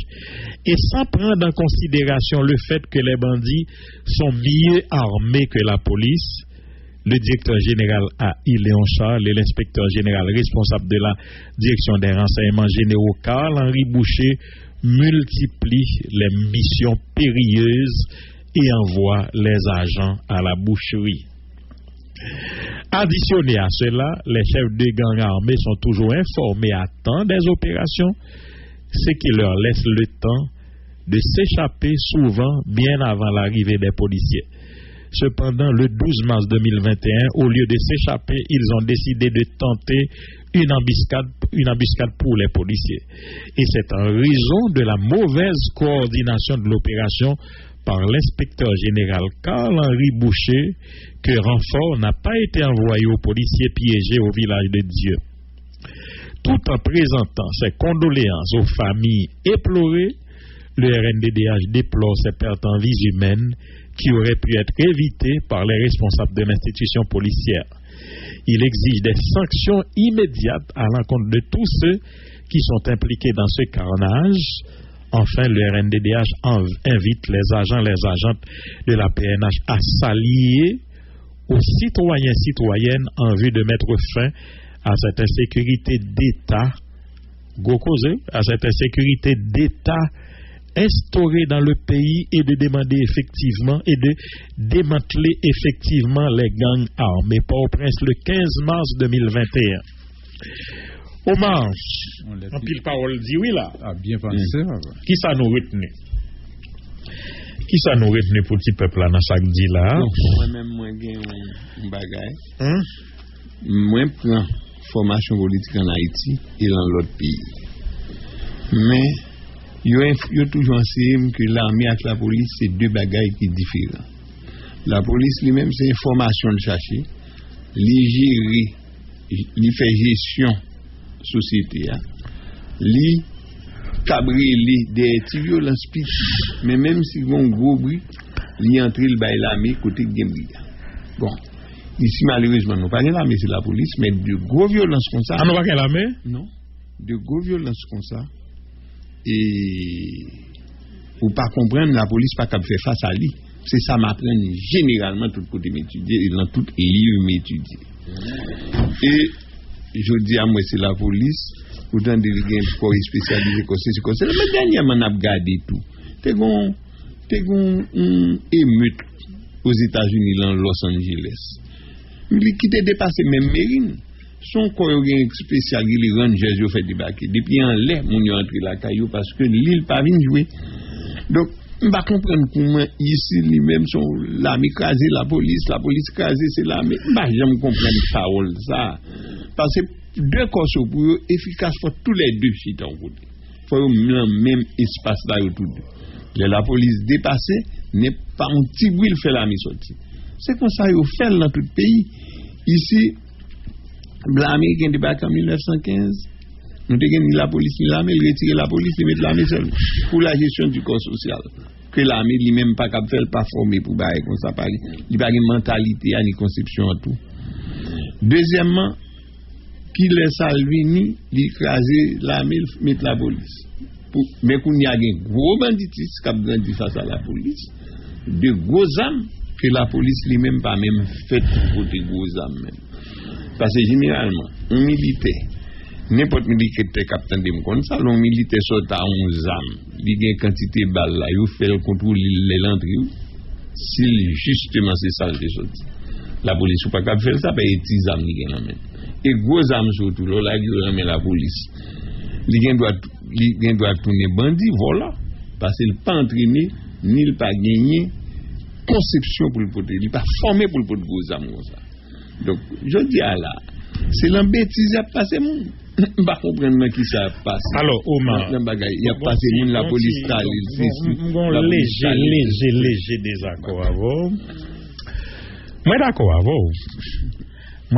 A: et sans prendre en considération le fait que les bandits sont mieux armés que la police. Le directeur général AI Léon Charles et l'inspecteur général responsable de la direction des renseignements généraux Karl-Henri Boucher multiplient les missions périlleuses et envoient les agents à la boucherie. Additionné à cela, les chefs de gangs armés sont toujours informés à temps des opérations, ce qui leur laisse le temps de s'échapper souvent bien avant l'arrivée des policiers. Cependant, le 12 mars 2021, au lieu de s'échapper, ils ont décidé de tenter une embuscade pour les policiers. Et c'est en raison de la mauvaise coordination de l'opération par l'inspecteur général Karl-Henri Boucher que renfort n'a pas été envoyé aux policiers piégés au Village de Dieu. Tout en présentant ses condoléances aux familles éplorées, le RNDDH déplore ces pertes en vies humaines qui auraient pu être évitées par les responsables de l'institution policière. Il exige des sanctions immédiates à l'encontre de tous ceux qui sont impliqués dans ce carnage, Enfin, le RNDDH invite les agentes de la PNH à s'allier aux citoyens-citoyennes en vue de mettre fin à cette insécurité d'État, à cette insécurité d'État instaurée dans le pays et de demander effectivement et de démanteler effectivement les gangs armés. Port-au-Prince le 15 mars 2021. Omar, en pile parole dit oui là.
C: Ah, bien pensé.
A: Qui ça nous retenu? Qui ça nous retenu pour petit peuple là dans chaque dit là?
B: Moi-même, moi, j'ai un bagage. Moi, prends formation politique en Haïti et dans l'autre pays. Mais, il y a toujours enseigné que l'armée avec la police, c'est deux bagages qui sont différents. La police lui-même, c'est une formation de chercher. Il fait gestion société. Il cabré des petits violences petites. Mais même si on a un gros bruit, il entre le bail l'armée côté de Gembri. Bon. Ici, malheureusement, nous pas l'armée, c'est la police, mais de gros violences comme ça.
A: Ah, nous pas l'armée?
B: Non. De gros violences comme ça. Et pour pas comprendre, la police pas capable faire face à lui. C'est ça m'apprend généralement tout côté m'étudier et dans tout livre m'étudier. Et je dis à moi c'est la police, pourtant des gens corps spécialisé comme c'est. Mais dernièrement on a regardé tout. T'es gon émeute aux États-Unis dans Los Angeles. Il qui était dépassé même Mérine. Son corps spécial, les rangers ont fait débarquer. Depuis en l'air, on est entré la caillou parce que l'île pas vient jouer. Donc, on va comprendre comment ici, lui-même, sont l'armée crasée, la police crasée, c'est l'armée. Bah, j'aime comprendre parole, ça. Parce que deux corps pour eux, efficaces pour tous les deux, si t'en côté. Il faut le même espace là autour d'eux. La police dépassée, n'est pas un petit bruit, fait l'armée sortir. C'est comme ça, ils fait dans tout le pays. Ici, l'Américain débarque en 1915. Nous avons ni la police ni l'armée, il retire la police et mettre l'armée seule pour la gestion du corps social. Que l'armée lui-même pas capable faire, pas formé pour bailler comme ça. Il n'y a pas de mentalité, ni conception en tout. Deuxièmement, qui laisse à lui ni l'écraser l'armée, mettre la police. Mais qu'on y a un gros banditisme qui a grandi face à la police, de gros âmes que la police lui-même pas même fait pour des gros âmes même. Parce que généralement, un militaire, n'importe militaire qui est capitaine de comme ça, un militaire sort à 11 âmes, il y a une quantité de balles là, il fait le contrôle de l'entrée. Si justement c'est ça le sorti. La police n'est pas capable de faire ça, il y a 10 âmes qui sont là. Et gros âmes surtout, là, il remet la police. Il doit tourner bandit, voilà. Parce qu'il n'est pas entraîné, ni il n'a pas gagné conception pour le poter. Il n'est pas formé pour le poter gros âmes comme ça. Donc, je dis à là, c'est l'embêtise qui a passé monde. Je ne pas comprendre qui ça a passé.
A: Alors, Omar,
B: il a passé monde, la police t'a
A: léger désaccord avant. Moi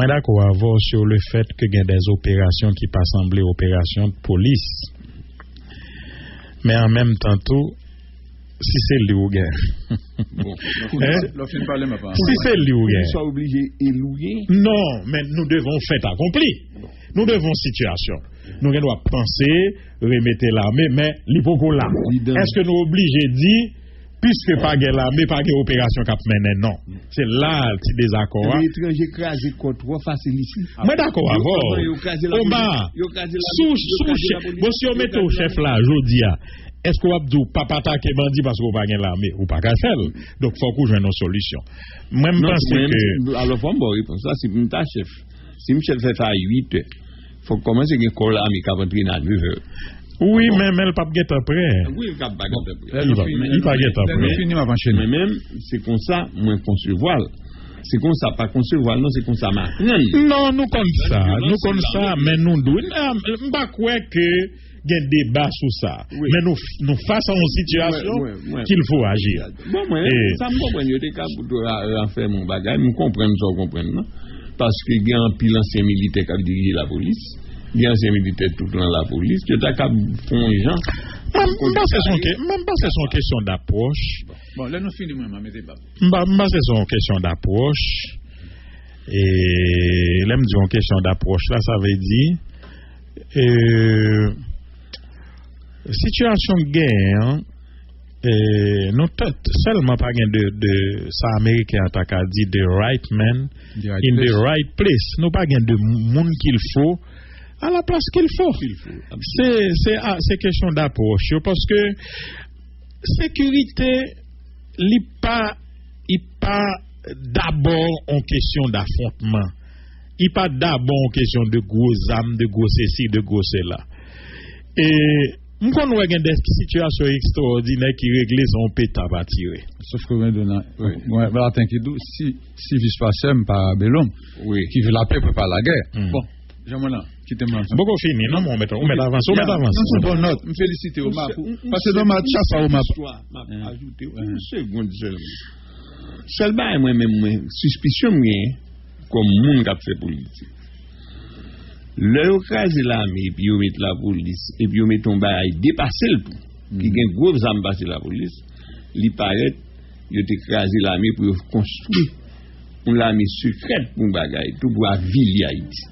A: d'accord avant sur le fait que il y a des opérations qui pas sembler opérations de police. Mais en même temps tout, si c'est lui ou guerre. Si c'est lui ou guerre.
B: Soit obligé et louer.
A: Non, mais nous devons fait accompli. Nous devons situation. Nous devons penser, remettre l'armée, mais l'hypoco là. Est-ce que nous obligés dire, puisque pas de l'armée, pas de opération cap mener, non. C'est là le petit désaccord.
B: L'étranger crasé contre trop facile ici.
A: Mais d'accord, avant. Omar, si on met au chef là, Jodia, est-ce qu'on va dire papa attaquer bandit parce qu'on pas de l'armée ou pas qu'à faire? Donc il faut qu'on joue une solution. Moi je pense que
B: alors faut me répondre ça c'est une tâche chef. Si Michel fait à 8 heures, faut commencer une école l'armée qui va entrer à 9 heures.
A: Oui, mais le pape guette après.
B: Oui, le pape guette après.
A: Il va guette après.
B: Mais même, c'est comme ça, moi, concevoir. C'est comme ça, pas concevoir, non, c'est comme ça,
A: non, nous comme ça, mais nous, je ne pas croire que il y a un débat sur ça. Oui. Mais nous face à une situation qu'il faut agir.
B: Bon, moi, ça me comprend, il y a des cas pour faire mon bagage, je comprends ça, non? Parce qu'il y a un pile ancien militaire qui a dirigé la police. Il y a un militaire tout dans la police, tu as qu'à font les gens.
A: Même pas c'est son question d'approche.
C: Bon, là nous finissons même débat.
A: Même c'est son question d'approche. Et là me dit une question d'approche là, ça veut dire situation guerre non seulement pas de ça américain attaque dit the right man in the right place, nous pas de monde qu'il faut à la place qu'il faut. C'est question d'approche parce que sécurité il pas d'abord en question d'affrontement, il pas d'abord en question de gros armes, de gros ceci, de gros cela. Et nous avons des situations extraordinaires qui règlent son pétard à tirer.
C: Sauf que si vice-passem par Bellum, qui veut la paix pour pas la guerre. Bon, j'aimerais quitter-moi.
A: Beaucoup fini, non, on met avance.
C: C'est bon note. Me féliciter Omar parce que dans ma chasse à Omar.
B: Ajouter une seconde seulement. Seulement moi-même suspicion comme monde qui a fait politique. Le cas l'armée puis on met la police et puis on met ton bail dépasser le tout qui gagne gros armes passer la police li paraît yo t'écraser l'armée pour construire une armée secrète pour bagaille tout pour ville Haïti.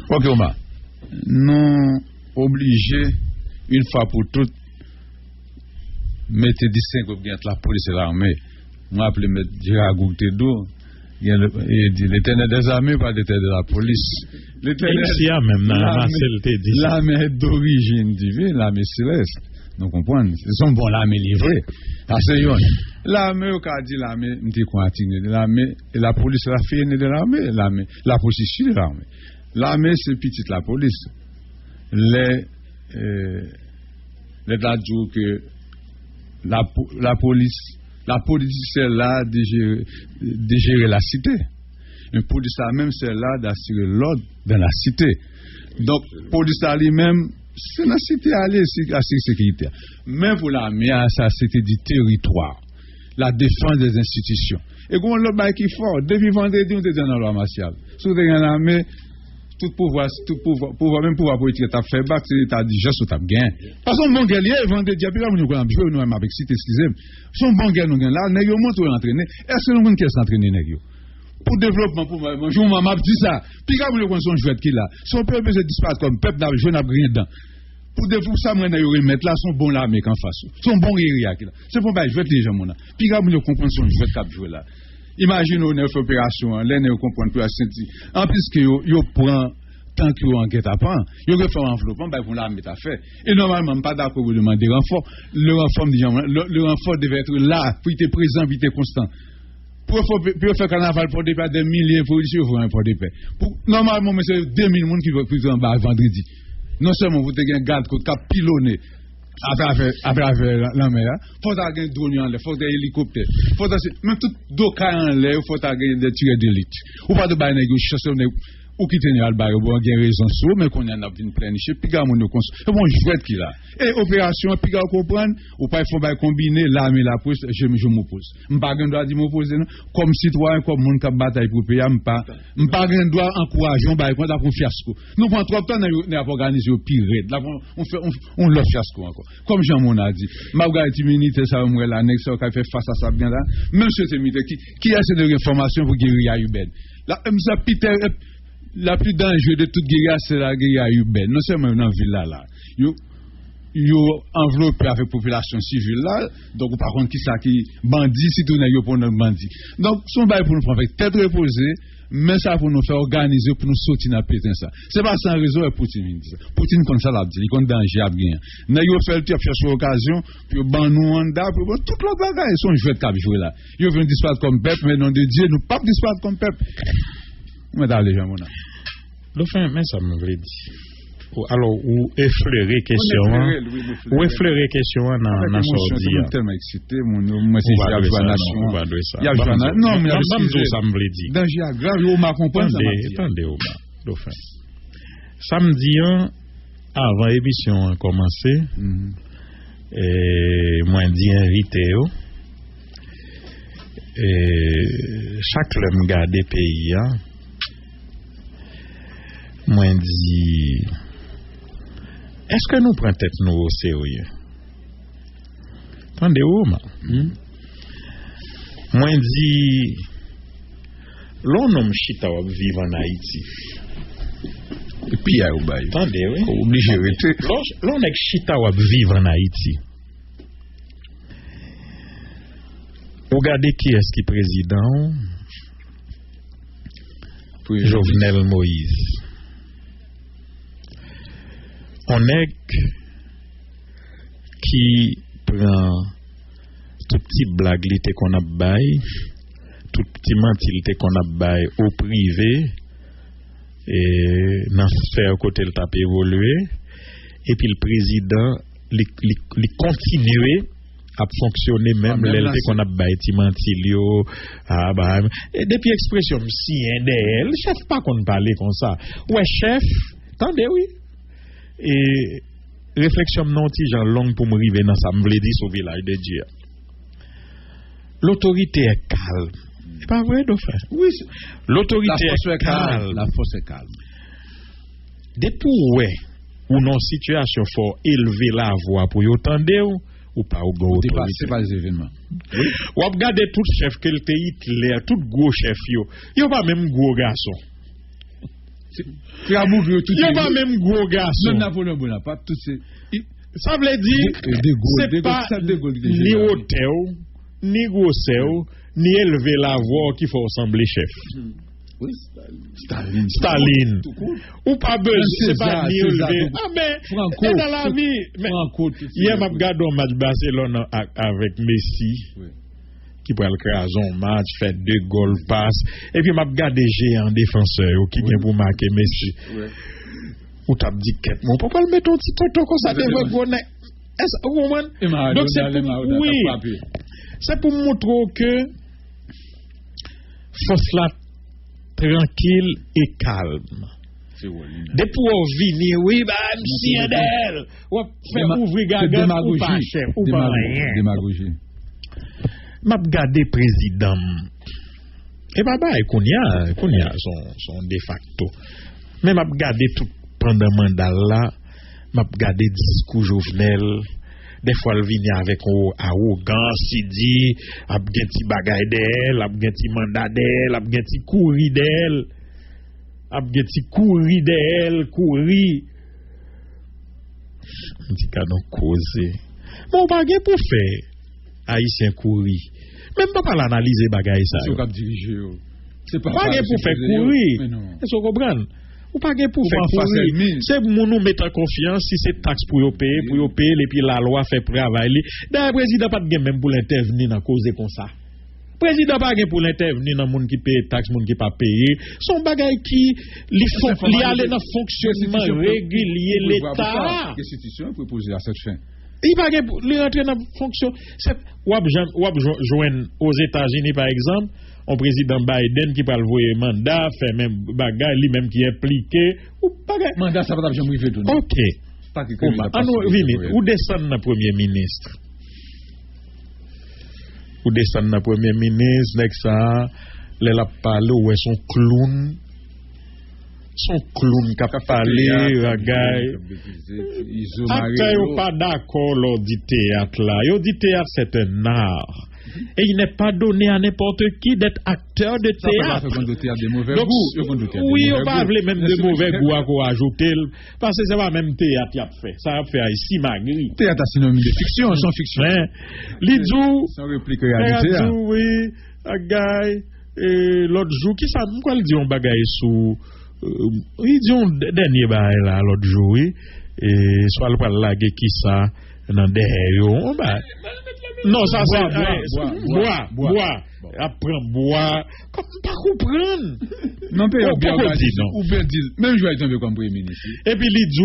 C: OK Omar, nous obligés une fois pour toutes mettre distinguer entre la police et l'armée. Moi appeler mettre Gérard Tedo l'éternel des armées, pas l'éternel de la police. L'armée d'origine divine, l'armée céleste. Nous comprenons. C'est son bon l'armée livrée. L'armée, au cas dit l'armée, l'armée, et la police, la fille de l'armée, la police de l'armée. L'armée, c'est petite la police. Les adjoints que la police. La police, c'est là de gérer la cité. Une police, même, c'est là d'assurer l'ordre dans la cité. Donc, la police, elle-même, c'est la cité, aller assurer la sécurité. Même pour l'armée, ça, c'était du territoire. La défense des institutions. Et quand on l'a qui est fort, depuis vendredi, on était dans la loi martiale. Si vous avez l'armée, tout pouvoir, même pouvoir politique, tu as fait battre, tu as dit juste tu as gagné. Parce que mon guerrier, vendredi, puis là, nous avons joué, nous avons avec cité, excusez-moi. Son bon guerrier, nous avons là, nous avons entraîné. Est-ce que nous avons qu'est-ce entraîné, nous pour développement, pour manger, on m'a dit ça. Puis quand nous avons son jouet qui là, son peuple se disparaît comme peuple, je n'ai rien dedans. Pour développer ça, nous avons remettre là, son bon l'armée qu'en face. Son bon guerrier qui là. C'est pour jouer les gens, mon. Puis quand nous comprenons son jouet qui joué là. Imagine on a fait opération, là nous comprendre plus à sentir. En plus que yo prend tant que yo enquête à prendre, yo fait enveloppement ben pour l'armée t'a fait. Et normalement pas d'accord pour demander renfort. Le renfort devait être là pour être présent, pour être constant. Pour faire carnaval pour des des milliers de policiers pour des paix. Normalement mais c'est 2000 personnes qui vont prison en bas vendredi. Non seulement vous avez un garde qui a pilonné à travers la mer, il faut avoir un drone en l'air, il faut avoir un hélicoptère, même tout doka en l'air, il faut avoir des tireurs d'élite. Ou pas de bain négociation, ou qui tenir al bail, ou bien raison sur, mais qu'on en a une planifier, puis gars, on c'est bon, je vais être qui là. Et opération, puis gars, comprendre, ou pas, il faut bien combiner l'armée et la police, je m'oppose. Je n'ai pas le droit de m'opposer, comme citoyen, comme monde qui a bataille pour payer, je n'ai pas le droit d'encourager, on va faire un fiasco. Nous prenons trop de temps, on a organisé au pire. On le fiasco encore. Comme Jean-Mon a dit, Margaret Minité, ça va l'annexe, qui fait face à ça bien là. Même ce qui a cette information pour guérir à Uben. La plus dangereuse de toute guérilla, c'est la guérilla urbaine. Non seulement dans la ville là. Yo enveloppé avec la population civile là. Donc, par contre, qui ça qui bandit, si tout n'est pas pour notre bandit. Donc, son bail pour nous prendre avec tête reposée, mais ça pour nous faire organiser, pour nous sortir dans le pétain ça. C'est pas sans raison que Poutine dit ça. Poutine comme ça l'a dit, il compte danger à bien. N'a yo fait le type chercher occasion, puis ban nous en da, puis toute la bagaille, son jouet de cap jouer là. Yo veut disparaître comme peuple, mais non de Dieu, nous pas disparaître comme peuple. Mais dans les gens, mon ami.
A: L'offre, mais ça me veut dire. Alors, ou effleurer question, ou effleurer question dans la sortie.
C: Je suis tellement excité, moi, c'est la nation. Il y a le non, mais
A: ça me veut dire.
C: Danger grave, on m'a compris.
A: Attendez, l'offre. Samedi, avant l'émission a commencé, et moi, dit invité, et chaque homme garde des pays, moi dit est-ce que nous prenons tête nous au sérieux? Attendez où moi dit l'on nomme chita vivre en Haïti
C: Pierre ou bail.
A: Attendez, oui.
C: Obligé de rester.
A: L'on est chita ou vivre en Haïti. Regardez qui est-ce qui est président. Jovenel Moïse. On est qui prend tout petit blague qu'on a bail, tout petit mentilité qu'on a bail au privé et dans sphère côté le tape évoluer et puis le président li continuer à fonctionner même l'élève qu'on a bail ti mentilio et depuis expression si le chef pas qu'on parler comme ça ouais chef attendez oui et réflexion non ti Jean long pour me river dans ça me veut dire au village de Dieu. L'autorité est calme. C'est pas vrai, Dauphin? Oui. L'autorité est calme.
C: La force est calme.
A: Depuis ouais, ou non situation faut élever la voix pour y entendre ou pas au gros autorité.
C: C'est pas les événements.
A: Oui. Ou regarder tout chef que le Hitler, tout gros chef yo pas même gros garçon.
C: Il y a
A: pas même gros garçon.
C: Même Napoléon Bonaparte, tout c'est.
A: Ça veut dire c'est pas ni hauteur, ni grosseur, ni élever la voix qu'il faut ressembler chef.
C: Oui,
A: Staline. Ou pas besoin, c'est pas ni élevé. Ah mais dans la vie, hier m'a regardé un match Barcelone avec Messi. Qui prend le crason match, fait 2 goals passe et puis m'a regardé géant défenseur qui vient pour marquer Messi. Ou t'as dit quête mon papa le mettre un petit tonton comme ça devant bonnet. Est-ce vous comprenez? Donc c'est pour oui. C'est pour montrer que force là tranquille et calme. Depuis on venir oui si d'elle ou faire ouvrir gagan ou pas chef ou pas rien.
C: Démagogie.
A: M'a regardé président et baba qu'on y a son de facto mais m'a regardé tout pendant mandat là m'a regardé discours Jovenel des fois il vient avec arrogance il dit a gen ti bagay d'elle a gen ti mandat d'elle a gen ti couri d'elle a gen ti couri d'elle couri dit ka donc causer bon pas gen pour faire haïtien courir même pas l'analyser bagaille ça
C: c'est cap diriger c'est pas
A: pour faire courir est-ce que vous comprenez ou pas pour faire courir c'est nous mettre en confiance si c'est taxe pour yo payer et puis la loi fait travail d'ailleurs président pas de même pour l'intervenir dans cause comme ça président pas pour l'intervenir dans monde qui paye taxe monde qui pas payer son bagaille qui li aller dans fonctionnement régulier l'état
C: constitution pour poser à cette fin.
A: Il va rentrer dans la fonction. Joindre aux États-Unis, par exemple, un président Biden qui parle de mandat, fait même bagaille, lui-même qui est impliqué.
C: Mandat, ça va jamais arriver tout.
A: Ok. Ou descendre dans le Premier ministre. Ou descendre dans le Premier ministre, next ça, les la parler, où est son clown. Son clown qui a parlé, ragaille. Après, ils pas d'accord, l'on dit théâtre là. Ils dit théâtre, c'est un art. Et il n'est pas donné à n'importe qui d'être acteur de théâtre. Donc, oui, on va appeler même de mauvais goût à ajouter. Parce que c'est pas même théâtre qu'il a fait. Ça a fait ici, Magri.
C: Théâtre, c'est synonyme de fiction, sans fiction.
A: L'idou.
C: Sans réplique réalité.
A: Oui, ragaille. Et l'autre jour, qui ça, pourquoi il dit on bagaille sous. Il dit un dernier bail là l'autre jour et soit le pas laguer qui ça dans derrière non ça c'est bois après bois comme pas comprendre
C: non ou bien dire même je vais tomber comme premier ministre
A: et puis il dit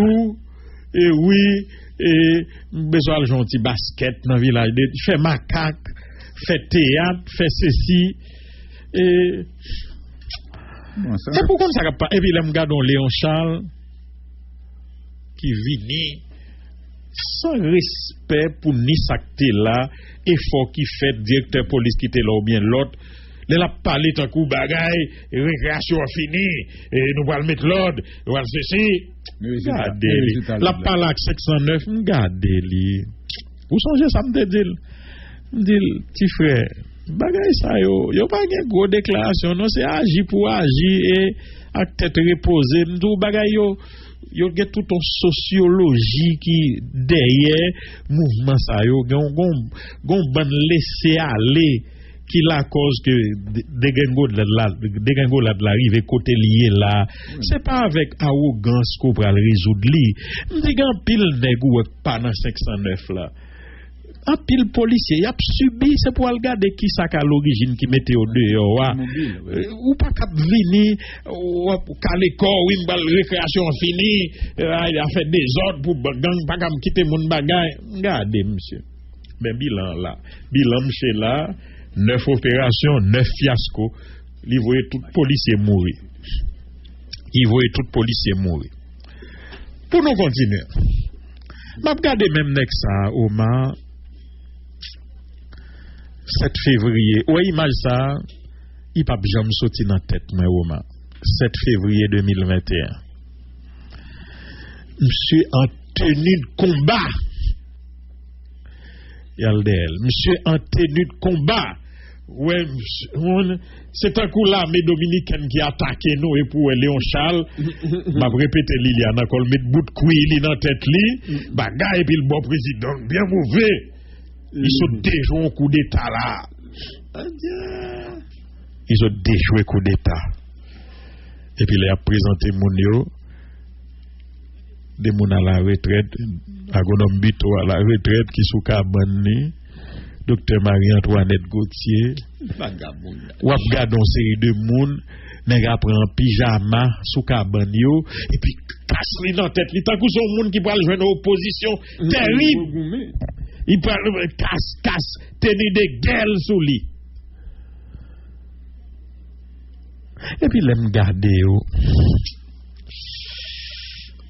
A: et oui et besoin de gentil basket dans village fait macaque fait théâtre fait ceci et c'est pourquoi ça n'a pas. Et puis, là, nous regardons Léon Charles qui vit sans respect pour ni s'acter là, effort qui fait directeur police qui était là ou bien l'autre. Là, la parlé tant coup bagaille, récréation finie, et nous allons mettre l'ordre, nous allons ceci. Regardez-les. La parle avec 609, regardez-les. Vous songez ça, me dit, petit frère. bagay ça yo pas gen gros déclaration non, c'est agir pour agir et à tête reposée. M'dou bagay yo gen tout une sociologie qui derrière mouvement ça yo gon ban laisser aller qui la cause que dégringolade l'arrive côté lié là. C'est pas avec arrogance qu'on va le résoudre li. M'di gan pile nèg ou pendant 509 là. Un pile policier y a subi, c'est pour regarder qui ça à l'origine qui mettait au dehors ou pas cap venir ou caler corps une balle récréation fini il a fait des ordres pour gang pas comme quitter mon bagay. Regardez monsieur, ben bilan monsieur là 9 opérations 9 fiascos, il voyait tout policier mourir, pour nous continuer m'a regarder même nek ça Omar 7 février, ouais image ça, il pas jamais sorti dans tête moi Omar. 7 février 2021. Monsieur en tenue de combat. Yaldel, monsieur en tenue de combat. Ouais, c'est un coup là, mais dominicaine qui attaqué nous et pour Léon Charles, m'a répété Liliana, qu'on met bout de couille dans tête li, bagaille et puis le bon président bien mauvais. Ils ont déjoué un coup d'état là. Ils ont déjoué un coup d'état. Et puis, il a présenté Mounio, des moun à la retraite, agronome Bito à la retraite, qui sous cabane, docteur Marie-Antoinette Gauthier. Ou ap gade une série de moun, nèg a pran pyjama sous cabane yo, et puis casse li dans tête, li tant que son moun qui pral joindre opposition terrible. Il parle casse, tenir des gueules sous lui. Et puis, l'aime garder.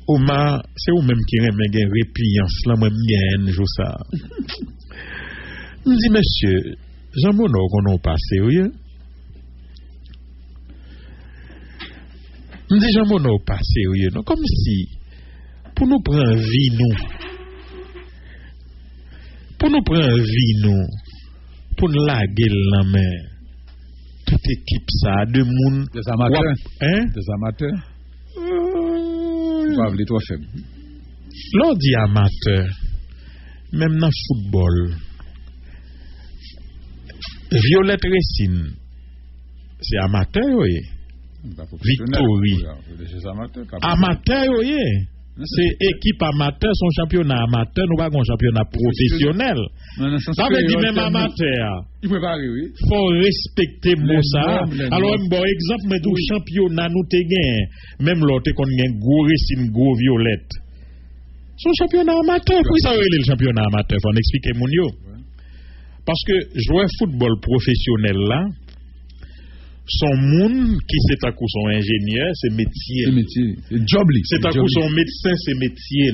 A: Oma, c'est ou même qui remet gen répliance, là, moi, m'yen, jou ça. Me dit, monsieur, Jean Monod, qu'on a passé, oui? Me dit, Jean Monod, passé, oui? Non, comme si, pour nous prendre vie, nous, pour nous prendre vie, nous, pour nous laguer la main, toute équipe ça, de moun.
C: Des amateurs.
A: Hein?
C: Des amateurs. Pas les trop faibles.
A: L'on dit amateur, même dans le football. Violette Racine, c'est amateur, oui. Victory. Amateur, oui. C'est équipe amateur, son championnat amateur, nous pas un championnat professionnel. Ça veut dire même amateur.
C: Il peut pas oui.
A: Faut respecter ça. Alors bon exemple mais du championnat nous te gain, même l'autre qu'on gagne gros Racine gros Violette. Son championnat amateur, pourquoi ça le championnat amateur? Faut expliquer mon yo. Parce que jouer football professionnel là, son monde qui c'est à coup son ingénieur, c'est métier.
C: C'est job.
A: C'est à coup son médecin, c'est métier.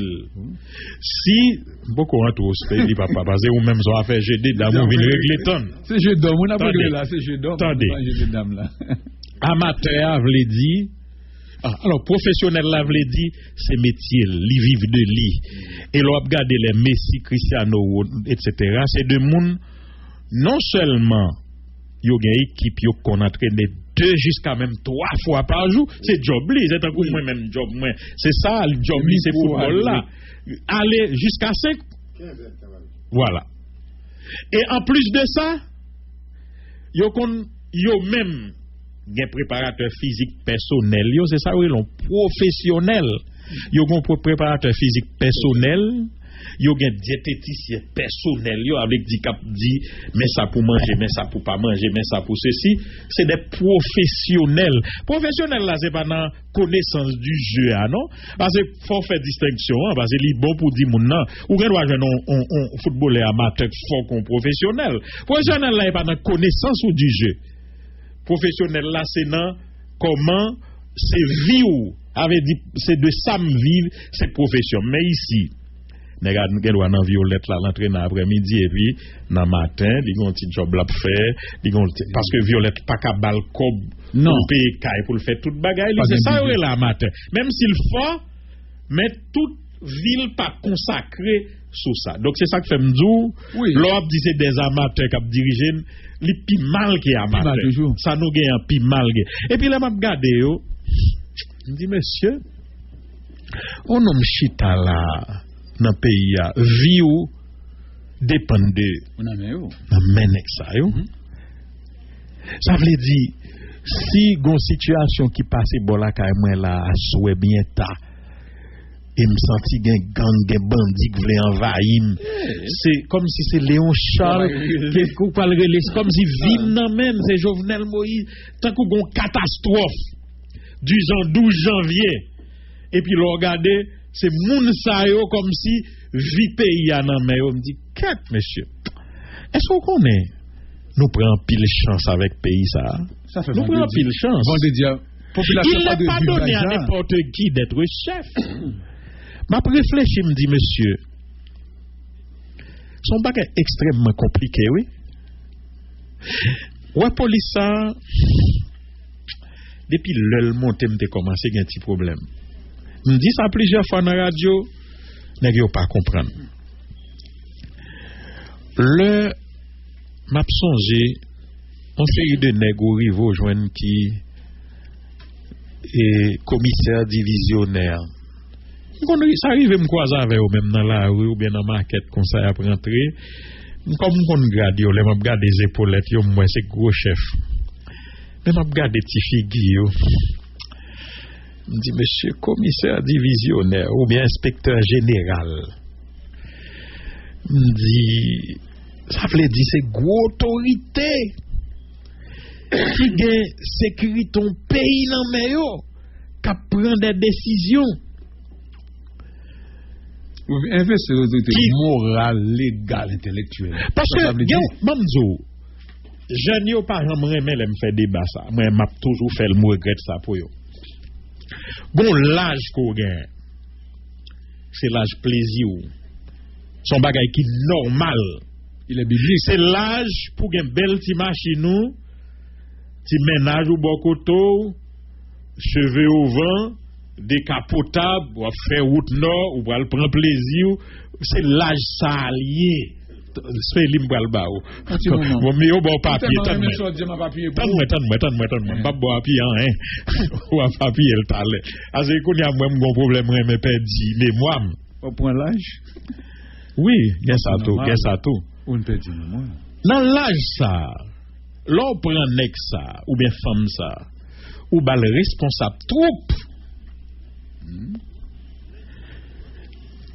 A: Si beaucoup en tout, c'est dit papa, parce que ou même ça a fait GD d'amour vient régler ton.
C: C'est jeu d'homme, on a pas de là, c'est jeu d'homme.
A: Attendez. Amateur veut dire alors professionnel là veut dire c'est métier, li vivent de li. Et l'on regarder les Messi, Cristiano etc. C'est de monde non seulement yo gen équipe yo qu'on entraîne 2 jusqu'à même 3 fois par jour, c'est job li, c'est un coup moi même job moi. C'est ça le job li, c'est football là. Aller jusqu'à 5. Voilà. Et en plus de ça, yo même gen préparateur physique personnel, yo c'est ça oui l'on professionnel. Yo gon préparateur physique personnel. Yo gen diététicien personnel yo avec dit mais ça pour manger, mais ça pour pas manger, mais ça pour ceci, c'est des professionnels. Professionnel là c'est pas dans connaissance du jeu non, parce que faut faire distinction parce que li bon pour dire moun nan ou gen doit jeune on footballeur amateur fort qu'on professionnel. Professionnel là est pas dans connaissance du jeu. Professionnel là c'est dans comment c'est vivre avait dit c'est de ça me vivre cette profession. Mais ici nèg doit dans Violette là l'entraînement après-midi et puis dans matin li gon petit job là pour faire parce que Violette pas ka bal cob non payer caille pour le faire toute bagaille c'est ça là matin même s'il faut mais toute ville pas consacrée sous ça. Donc c'est ça que fait m'dou. L'op dit c'est des amateurs qui dirigent, les pi mal qui amateurs. Ça nous gagne un pi mal. Et puis là m'a regardé yo, me dit monsieur, on nomme chita là dans pays a vie ou dépend de
C: on a mais yo.
A: Menek ça yo. Ça veut dire si gon situation qui passe bon la kay moi là souhait bien ta et me senti gang bandit qui voulait envahir c'est comme si c'est Léon Charles qui parle relais comme si vim nan même c'est Jovenel Moïse tant que gon catastrophe du 12 janvier et puis le regarder c'est moun sa yo comme si vi pays a nan mais on me dit quête monsieur est-ce qu'on connaît nous prenons pile chance avec pays ça nous prenons pile chance il n'est pas donné à n'importe qui d'être chef. M'a réfléchi me dit monsieur son bagage extrêmement compliqué oui ouais police ça depuis le monté m'te commencé un petit problème me dit ça plusieurs fois dans la radio nèg yo pas comprendre le m'a songé on série de nèg ou rivo joindre qui et commissaire divisionnaire ça arrive me croiser avec eux même dans la rue ou bien dans market comme ça après rentrer comme on regarde yo les m'a regarder les épaulettes yo moi c'est gros chef mais m'a regarder petit figure me dit monsieur commissaire divisionnaire ou bien inspecteur général me dit ça veut dire c'est gros autorité qui gagne sécurité ton pays dans mais yo qui prend des décisions
C: investir l'autorité morale, légale, intellectuelle.
A: Parce que, Mamzo, je n'ai pas jamais me faire débat ça. Moi, m'a toujours fait le mot regrette ça pour yo. Bon, l'âge qu'on gagne, c'est l'âge plaisir. Son bagay qui normal.
C: Il est biblique.
A: C'est l'âge pour gagner belle ti machine, ti ménage ou bokoto, cheveux au vent, décapotable, ou faire route nord, ou pour prendre plaisir, c'est l'âge salier. C'est l'imbalba. Bon, mais au bon papier, tanne-moi, pas bon papier, hein, ou un papier, le talent. Parce que, y a même un problème, mais perdu, les mois.
C: Au point l'âge?
A: Oui, il y a ça tout.
C: On peut dire, moi.
A: Dans l'âge, ça, l'on prend nec ça, ou bien femme ça, ou bien le responsable troupe.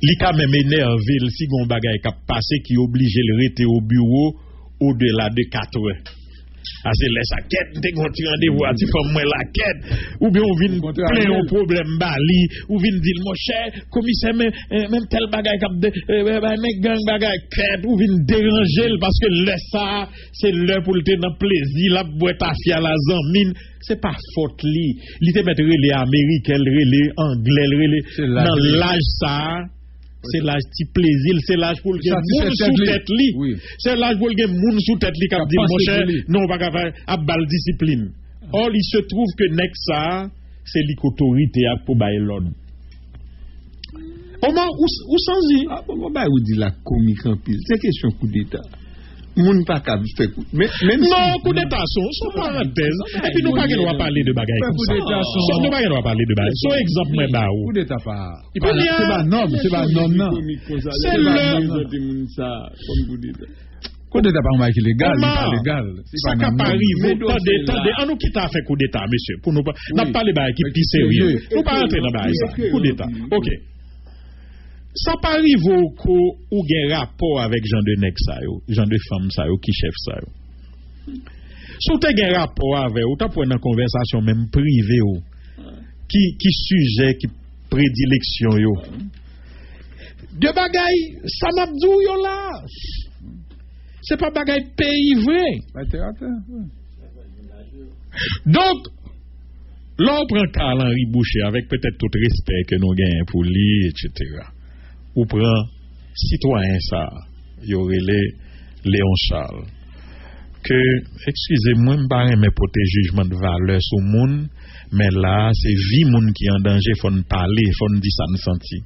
A: Li ka même énervé si gon bagay ka passé qui oblige le rester au bureau au-delà de 4 heures. C'est laisse à quête te gon rendez-vous a ti femme moi la quête ou bien on vinn plein un problème bali ou vinn dire mon cher commissaire même tel bagay k'ap de gang bagay quête ou vinn déranger parce que laisse ça c'est l'heure pour le dans plaisir la boîte à fia la zamine c'est pas faute li te mettre relais américain relais anglais relais dans l'âge ça c'est l'âge petit plaisir c'est l'âge pour le monde sous tête li c'est l'âge pour le monde sous tête li k'ap dit mon cher non pas capable à balle discipline or il se trouve que nek ça c'est l'autorité pour bailler l'ordre ou sans y
B: bon bah ou dit la comique en pile c'est question coup d'état moun pas capable faire coup mais même
A: non coup d'état sont parenthèse et puis nous pas qu'on va parler de bagaille comme ça nous pas qu'on va parler de bagaille so exemple moi ba ou
C: coup d'état pas c'est pas norme non
A: c'est le
B: ça comme coup d'état
C: coup d'état pas légal pas légal
A: ça ka pas arriver attendez on nous quitte à faire coup d'état monsieur pour nous pas n'a pas les bagaille qui plus sérieux nous pas rentrer dans bagaille ça coup d'état OK ça pas arrive ou gen rapport avec gens de nèg ça yo, gens de femme ça yo qui chef ça yo. Si tu gen rapport avec ou tu prendre une conversation même privée ou qui sujet qui prédilection yo. De bagay ça m'a dit yo là. C'est pas bagay pays vrai. Donc là on prend Karl Henri Boucher avec peut-être tout respect que nous gagnons pour lui etc. Ou prend citoyen ça y aurait les Léon Charles que excusez-moi me pas aimer porter jugement de valeur sur monde mais là c'est vie monde qui en danger faut nous parler faut nous dire ça nous senti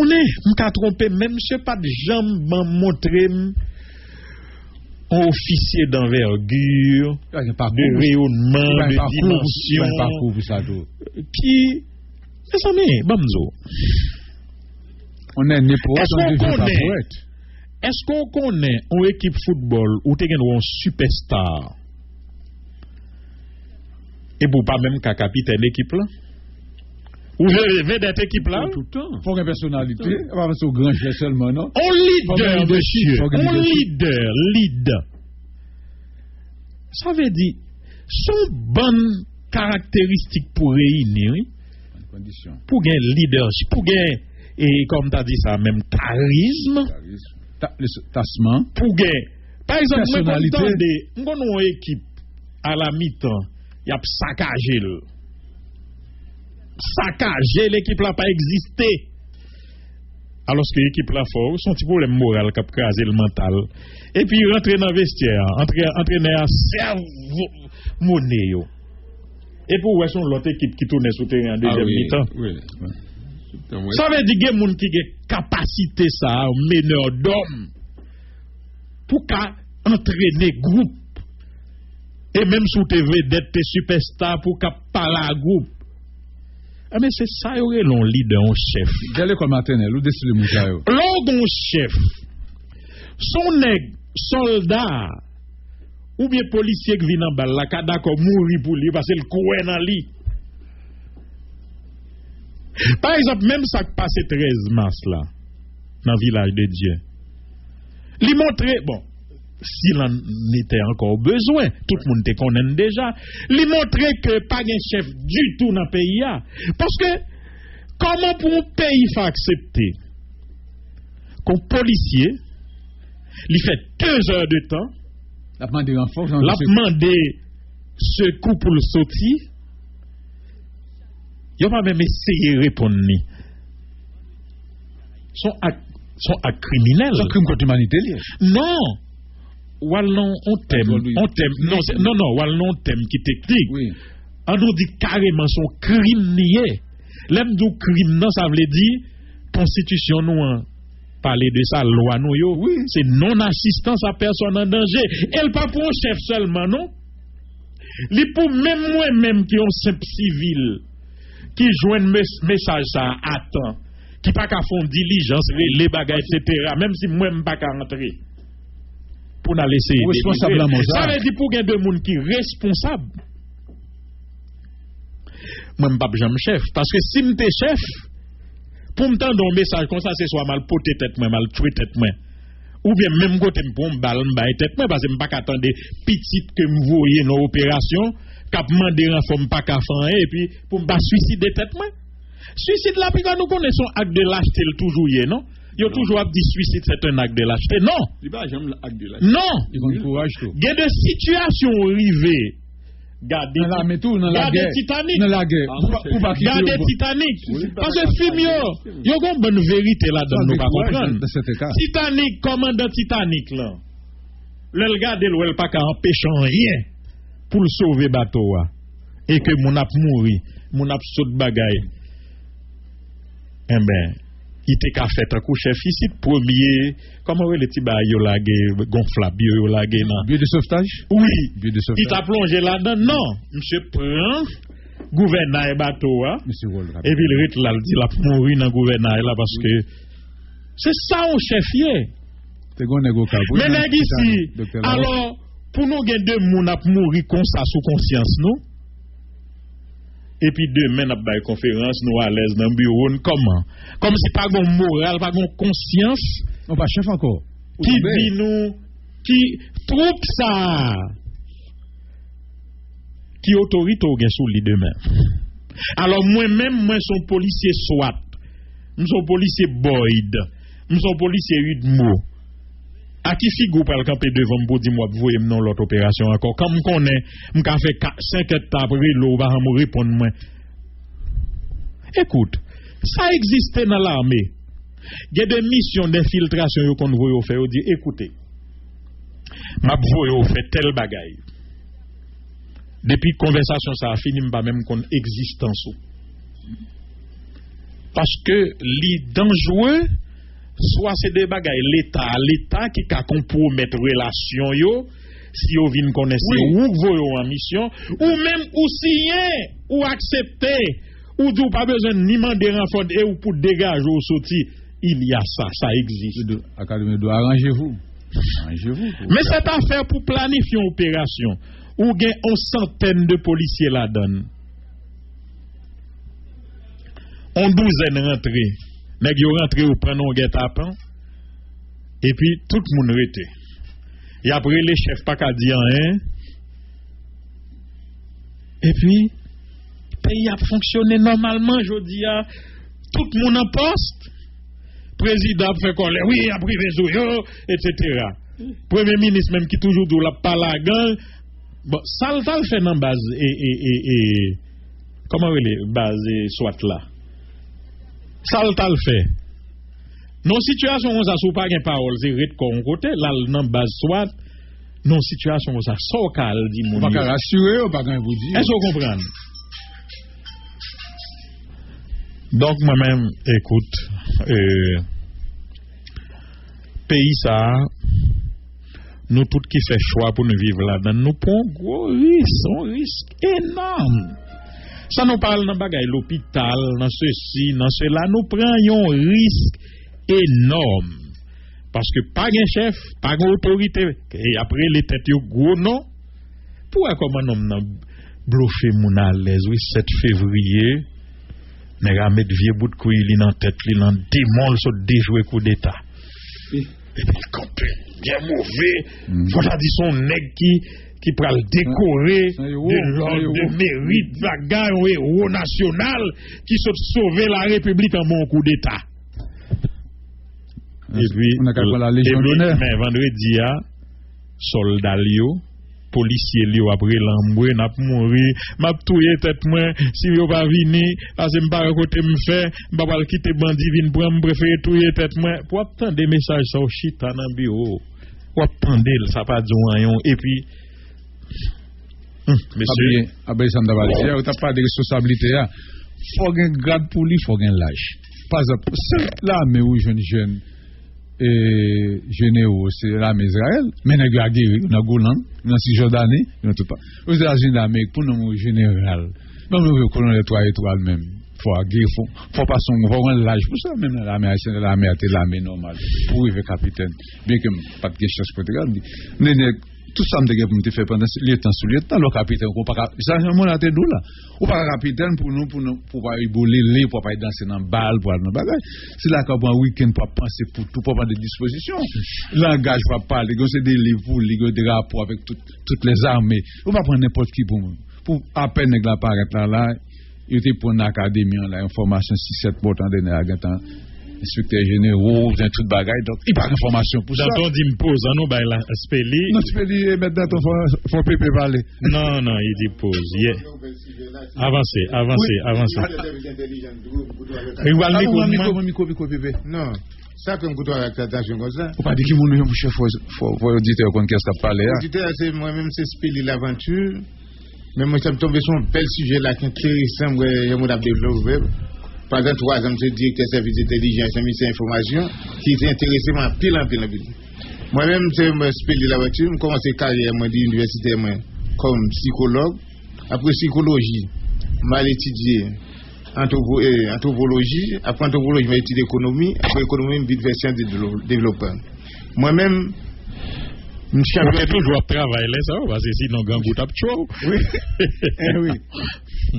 A: connais, m'ka trompé, même monsieur pas de jambes montrer un officier d'envergure, de rayonnement, de dimension, qui, mes amis, Bamzo.
C: On est né pour être.
A: Est-ce qu'on connaît une équipe football où tu as un superstar et pour pas même qu'à capitaine d'équipe là? Ou vedette équipe là?
C: Tout le temps. Il faut une personnalité. On va passer au grand chef seulement, non?
A: On leader, monsieur. On leader. Ça veut dire, sont bonnes caractéristiques pour réunir, pour gagner leadership, pour gagner, et comme tu as dit ça, même charisme.
C: Tassement.
A: Pour gagner. Par exemple, nous avons une équipe à la mi-temps, il y a saccagé l'équipe n'a pas existé. Alors que l'équipe là fort, son petit problème moral qui a crasé le mental. Et puis rentrer dans le vestiaire, entraîner à cerveau monnaie. Et pour où est l'autre équipe qui tourne sur le terrain en deuxième mi-temps? Ça veut dire qu'il y a des gens qui ont capacité ça, meneur d'homme, pour entraîner groupe. Et même sous TV d'être superstar pour qu'à parler à groupe. Ah mais c'est ça, il y aurait l'on leader, un chef.
C: Dès l'école maternelle, où décide le moujaïo?
A: L'on chef, son nègre, soldat, ou bien policier qui vient en balle, la ka d'accord mourir pour lui parce qu'il court dans lui. Par exemple, même ça qui passe 13 mars là, dans le village de Dieu, lui montrer, bon, s'il en était encore besoin, tout le monde te connaît déjà, lui montrer que pas de chef du tout dans le pays. Parce que, comment pour un pays faut accepter qu'un policier, il fait 2 heures de temps,
C: l'a demandé renfort,
A: l'a demandé secours pour le sortir, il n'a pas même essayé de répondre. Son acte criminel.
C: Son crime contre l'humanité.
A: Non! Wallon, on t'aime. Non, Wallon t'aime qui technique.
C: Oui.
A: On nous dit carrément son crime nié. L'aime du crime, non, ça veut dire, constitution nous, parler de ça, loi nous, yo.
C: Oui.
A: C'est non-assistance à personne en danger. Elle pas pour un chef seulement, non? Les pour même moi-même qui ont simple civil, qui joignent message ça à temps, qui pas qu'à font diligence, les bagages, etc., même si moi-même pas qu'à rentrer. Pour nous laisser. Ça veut dire pour qu'il y ait des gens qui sont responsables. Moi, je ne suis pas chef. Parce que si je suis chef, pour me tendre un message comme ça, c'est soit mal poté tête, mal tué tête. Ou bien même côté pour me balle, tête, parce que je ne peux pas attendre petites que me voyez dans l'opération, cap mandé renfort, pas qu'à faire, et puis pour me suicider tête. Suicide là, puis quand nous connaissons acte de lâcheté toujours, non? Il y a toujours dit suicide, c'est un acte de lâcheté. Non! Non! Il y a des situations arrivées. Gardez Titanic. Gardez Titanic. Parce que film, il y a une bonne vérité là-dedans, nous ne pouvons pas comprendre. Titanic, commandant Titanic, là. Le garde, il pas qu'à empêcher rien pour le sauver le bateau. Et que mon ap mouri, mon ap saute bagaille. Eh bien, il était qu'à faire un coup chef ici, premier, comment est le petit bail gonflable,
C: bio de sauvetage?
A: Oui.
C: Bio de sauvetage.
A: Il t'a plongé là-dedans? Non. Monsieur prend gouvernail bateau, et puis le rythme là, il dit la mourir dans le gouvernail là parce que c'est ça un chef hier. Mais nèg ici, alors, pour nous gagner deux moun ap mourir comme ça sous conscience, nous? Et puis demain, nous avons une conférence, nous à l'aise dans le bureau. Comment? Comme si pas de morale, pas de conscience.
C: On va chef encore.
A: Qui dit nous, qui trouve ça, qui autorité au gain sous lui demain. Alors moi-même, moi, son policier SWAT, je suis policier Boyd, je suis policier Udmo. À qui figure par le camper devant pour dire moi vous voyez non l'autre opération encore comme me connaît me ka fait 5 heures après l'eau va me répondre moi. Écoute, ça existe dans l'armée. Il y a des missions d'infiltration qu'on voit faire, on dit écoutez. M'a voyé fait tel bagaille. Depuis conversation ça a fini pas même qu'on existence. Parce que les dangereux, soit c'est des bagailles l'État qui a compromettre relation yo, si vous venez connaître ou vous en mission, ou même ou signer, ou accepter, ou d'où pas besoin ni demander renfort et ou pour dégager ou sortir, il y a ça existe.
C: Académie doit arrangez-vous.
A: Mais cette affaire pour planifier une opération, où il y a une centaine de policiers là-dedans. On douzaine rentré. Nèg yo rentré ou prend un guet-apens. Et puis tout le monde rete. Et après les chefs pas qu'à dire rien. Et puis pays a fonctionné normalement, je dis à tout le monde en poste. Président fait colère, oui, a privé sou yo, etc. Premier ministre même qui toujours dou la palagan. Bon, ça le fait dans base et comment elle est base soit là. Ça le fait. Non situation on ça sou pas gen parole, c'est ret kon côté là dans base soit. Non situation on ça so kal di moun.
C: Pas rassurer ou pas gan vous dire.
A: Est-ce que vous comprenez? Donc moi-même écoute pays ça nous tous qui fait choix pour nous vivre là-dedans, nous prenons un gros risque, un risque énorme. Ça nous parle dans bagaille l'hôpital, dans ceci, dans cela, nous prenons un risque énorme. Parce que pas un chef, pas une autorité, et après les têtes gros non. Pourquoi comment on a bluffé mon à l'aise, oui, 7 février, nous avons mis vieux bout de couille dans tête, il en démon, sur déjouer coup d'état. Et puis bien mauvais, faut dire son nèg qui pral décorer de l'ordre de mérite bagarre ou héros national qui saute sauver la République en bon coup d'état. Et puis
C: on a qu'à la Légion d'honneur.
A: Mais vendredi soldat Lio policier Lio après l'emboué n'a mourir m'a touyer tête moi si yo pas venir parce que m'pa côté me faire m'pa pas quitter bandit vinn prendre me préférer touyer tête moi pour attendre des messages ça au chita dans bureau ou attendre ça pas dire rien et puis monsieur
C: après ça m'ta parler ou t'as pas de responsabilité là faut un grade pour lui faut un lâche pas là mais oui jeune et généraux c'est l'armée Israël mais n'a pas guerre dans Golan dans Cisjordanie dans tout pas aux États-Unis d'Amérique pour nous général même le colonel 3 étoiles même faut guerre faut pas son faut l'âge pour ça même l'armée haïtienne l'armée était l'armée normale pour arriver capitaine bien que pas de question pour te regarder tout ça me dégage pour me faire pendant le temps sur le temps le capitaine ou pas ça mon la tête là ou pas capitaine pour pas éboler pour pas danser dans balle pour dans bagage c'est là qu'on un week-end pour penser pour tout pour pas de disposition langage pas parler c'est des livres des rapports avec toutes les armées ou pas prendre n'importe qui pour à peine nèg la paraître là il était pour une académie là information 6-7 pourtant donné à temps inspecteur généraux dans toute bagaille donc il pas d'information pour ça
A: dans ton dit me pose non bah la speli
C: non speli maintenant ton faut pépé parler
A: non il dit pose avancez
C: micro pépé non ça comme couteau avec attention comme ça
F: ou pas dire qui mon chef faut auditeur qu'on qu'est-ce que parler
C: auditeur c'est moi même c'est speli l'aventure mais moi ça me tombe sur un bel sujet là qui est intéressant moi on a développé. Pendant 3 ans, je dis que service d'intelligence et ministère d'information qui était intéressé en pile. Moi-même, je me spécialise la voiture, je commence ma carrière à l'université comme psychologue. Après psychologie, j'ai étudié anthropologie. Après anthropologie, j'ai étudié économie. Après économie, j'ai fait sciences de développement. Moi-même,
A: je suis toujours travailler là, ça, parce que sinon, gangou tape chaud.
C: Oui.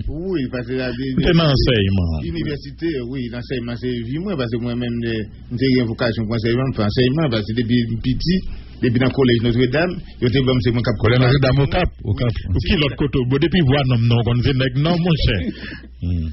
C: Oui, parce que
A: l'enseignement.
C: L'université, oui, l'enseignement, c'est vie, moi, parce que moi-même, j'ai une vocation pour enseignement, parce que depuis petit, depuis dans le collège Notre-Dame, je suis bon, c'est mon cap.
A: Collège Notre-Dame au cap. Qui l'autre côté? Depuis voir non, on vient avec non, mon cher.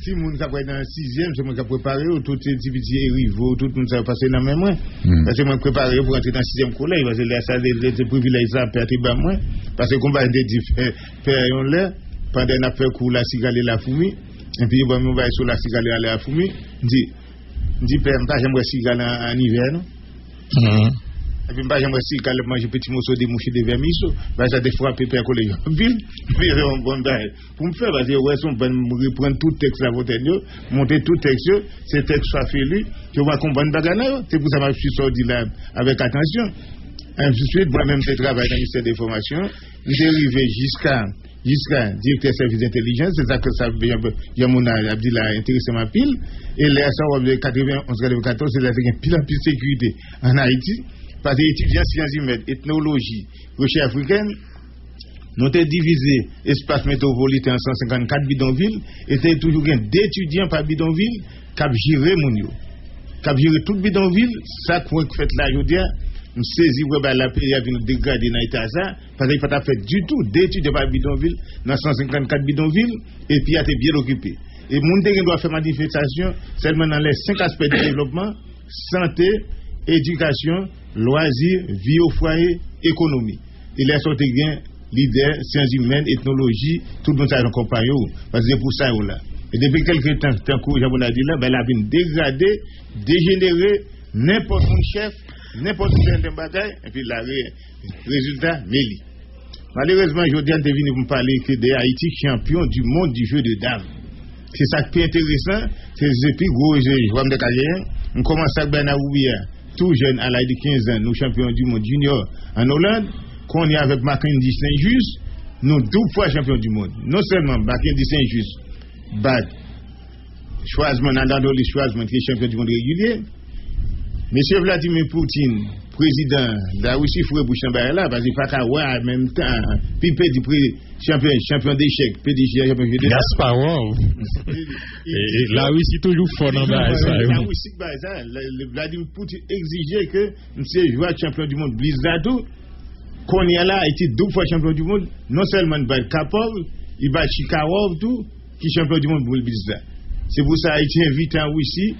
C: Si mon cap est dans le 6e, c'est mon cap préparé, tout ces petits rivaux, tout le monde ça passe dans mes mains. Parce que moi, préparé pour entrer dans le 6e collège, parce que là, ça, les privilèges, ça, perdre bas moi. Parce que combat des différents, faire là, pendant qu'on a fait coup la cigale et la fourmi, et puis bon, on va sur la cigale et la fourmi, dit père, j'aimerais cigale en hiver, non?
G: Et puis, pas jamais si, quand je mange petit morceau de mouche de vermiso, ça te frappe père collègue en ville. Mais on bon bail. Pour me faire, parce que, ouais, on peut reprendre tout texte à votre monter tout texte, ces textes soit fait lui, tu vas comprendre bagana, c'est pour ça que je suis sorti là avec attention. Ensuite, moi-même, je travaille dans le ministère des Informations, dérivé jusqu'à directeur service d'intelligence, c'est ça que ça veut dire, Yamouna Abdillah intéressé ma pile, et là, ça va 91-94, c'est là qu'il y a pile en pile sécurité en Haïti, parce que étudiants sciences humaines, ethnologie, recherche africaine, nous avons divisé l'espace métropolitain en 154 bidonvilles, et il y a toujours d'étudiants par bidonville qui ont géré mon yo. Qui ont géré toute bidonville, ça qu'on fait là, je veux dire, nous saisissons la pays a nous dégrader dans l'état ça, parce qu'il n'a pas fait du tout d'études par bidonville, dans 154 bidonvilles, et puis il a été bien occupé. Et mon déguin doit faire manifestation seulement dans les 5 aspects de développement: santé, éducation, loisirs, vie au foyer, économie. Il est sorti bien leader, sciences humaines, ethnologie, tout le monde a accompagné, parce que c'est pour ça là. Et depuis quelques temps, tant que j'avais dit là, ben, elle a bien dégradé, dégénéré, n'importe quel chef, n'importe quel bagaille, et puis là, résultat, Méli. Malheureusement, aujourd'hui, on est venu pour me parler que des Haïti champions du monde du jeu de dames. C'est ça qui est intéressant, c'est les plus gros joueurs de carrière. On commence avec Bernard Oubia, tout jeune, à l'âge de 15 ans, nous champions du monde junior en Hollande, qu'on est avec Mackenzie Saint-Just, nous 2 fois champions du monde. Non seulement Mackenzie Saint-Just, Schwarzman, Anadoli Schwarzman, qui est champion du monde régulier. Monsieur Vladimir Poutine, président de la Russie, il faut reboucher là, parce qu'il ne faut pas en même temps, puis champion d'échecs, PDG, champion d'échecs.
A: Gasparov. Et la Russie toujours fort dans ça.
G: La Russie, Vladimir Poutine exigeait que monsieur joueur champion du monde Blizzard, qu'on y a là, a été 2 fois champion du monde, non seulement il bat Kapov, il bat Chikarov, tout, qui est champion du monde pour le Blizzard. C'est pour ça qu'il a été invité en Russie,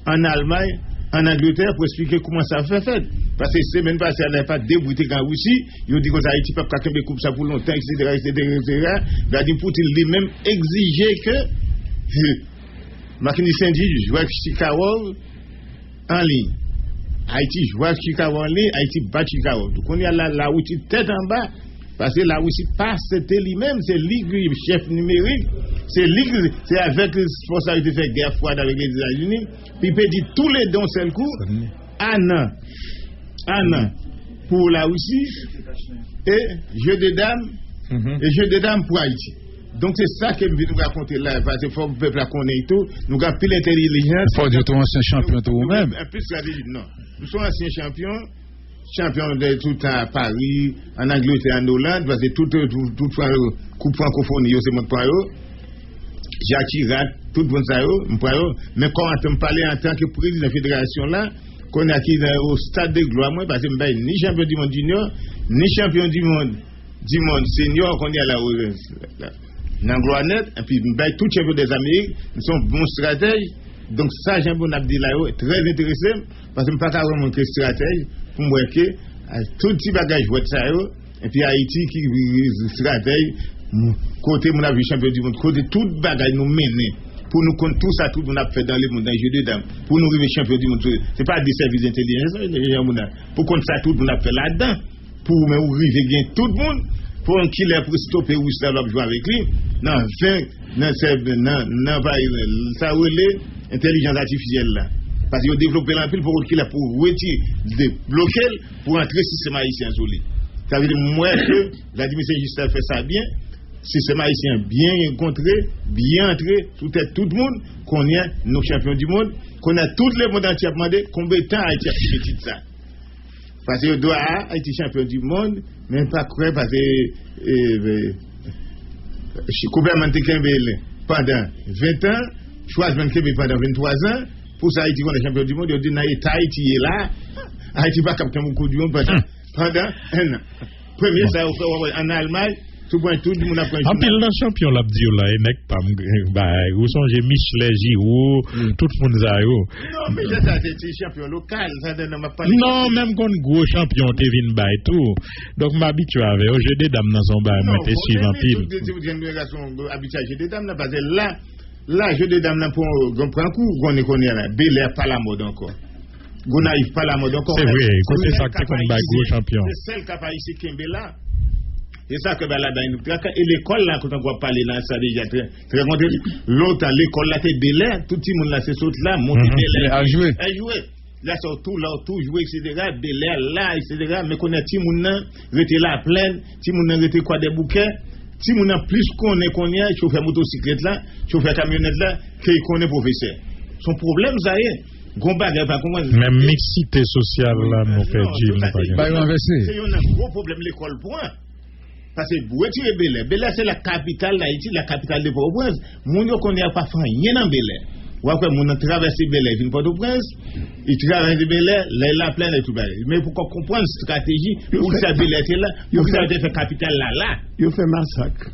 G: en Allemagne, en Angleterre, pour expliquer comment ça fait. Parce que semaine passée, elle n'a pas débrouillé en Russie, il a dit que Haïti ne peut pas couper ça pour longtemps, etc. Vladimir Poutine lui-même exigeait que Mackenzie Saint-Just joue avec Chikarov en ligne. Haïti joue avec Chikarov en ligne, Haïti bat Chikarov. Donc on y a la Russie tête en bas, parce que la Russie pas c'était lui-même, c'est lui le chef numérique, c'est lui, c'est avec responsabilité de faire guerre froide avec les États-Unis, puis il peut dire tous les dons seul coup, un an pour la Russie, et jeu de dames pour Haïti. Donc c'est ça que nous raconter là, parce que faut le peuple à connaître tout, nous avons plus l'intelligence.
F: Il faut dire que nous sommes champions tout nous-mêmes.
G: Un peu stratégique, non. Nous sommes anciens champions de tout à Paris, en Angleterre, en Hollande, parce que toute coupe francophonie, c'est mon point. Jacques Chirac, tout le monde, mais quand on parle en tant que président de la fédération là, qu'on a qui au stade de gloire, moi, parce que je ne suis ni champion du monde junior, ni champion du monde senior, qu'on est à la dans gloire net, et puis tout champion des Amériques, nous sommes bons stratèges. Donc ça, Jean-Bon Abdillah est très intéressant, parce que je ne peux pas vraiment que stratège, pour moi que tout petit bagage jouet ça, et puis Haïti qui stratège, côté mon avis champion du monde, côté tout bagage nous mener, pour nous compter tout ça, tout le monde a fait dans le monde, dans le jeu de dames, pour nous arriver champion du monde, c'est pas des services d'intelligence, pour compter ça, tout le monde a fait là-dedans, pour nous arriver bien tout le monde, pour un killer pour stopper où ça va jouer avec lui, non, ça relève intelligence artificielle là. Parce qu'ils ont développé l'empile pour qu'il a pour retirer, bloquer, pour entrer le système haïtien sur lui. Ça veut dire, moi, que Vladimir Saint-Just fait ça bien, système haïtien bien rencontré, bien entré, tout le monde, qu'on est nos champions du monde, qu'on a tout le monde entier à demander combien de temps Haïti a fait ça. Parce que doit être champion du monde, mais pas croire parce que Couberman Tekembele pendant 20 ans, Schwarzman Kebe pendant 23 ans, pour ça Haïti qu'on est champion du monde, il dit Haïti est là, Haïti pas capter beaucoup du monde pendant 1 an. Premier ça en Allemagne, tout le monde a pris
A: un pile dans champion là dit là et nek pas où sont j'ai Michel Giroud tout le monde ça yo.
G: Non mais ça c'est champion local ça donne m'a pas.
A: Non même quand gros champion te vinn bay tout. Donc m'habitué avec au jeu des dames dans son bail moi te suivant pile.
G: Toute génération habitué à jeu des dames là parce que là jeu des dames là pour prend coup on connaît là Bel Air pas la mode encore. Gonaïf pas la mode encore.
A: C'est vrai, côté ça qui comme gros champion.
G: C'est celle qui a pas ici Kembela. C'est ça que là dans et l'école là quand on va parler là ça déjà très monté l'autre l'école là t'es délai tout le monde là c'est saute là monter délai
C: à jouer
G: là surtout là tout jouer etc. délai là etc. mais connaît ti moun nan rete là plein ti moun nan rete quoi des bouquets ti moun nan plus connaît chauffeur motocyclette là chauffeur camionnette là qu'il connaît professeur son problème ça y est
A: même mixité sociale là nous fait dire
C: pas renverser
G: c'est un gros problème l'école point. Parce que vous retirez Bel Air c'est la capitale d'Haïti, la capitale de Port-au-Prince. Moun yo connaît pas fait rien dans Bel Air. Ou après moun traverser Bel Air vinn Port-au-Prince, il traverse Bel Air, là plein et tout bail. Mais pour qu'on comprenne stratégie pour ça Bel Air là, pour ça faire capitale là.
H: Yo fait massacre.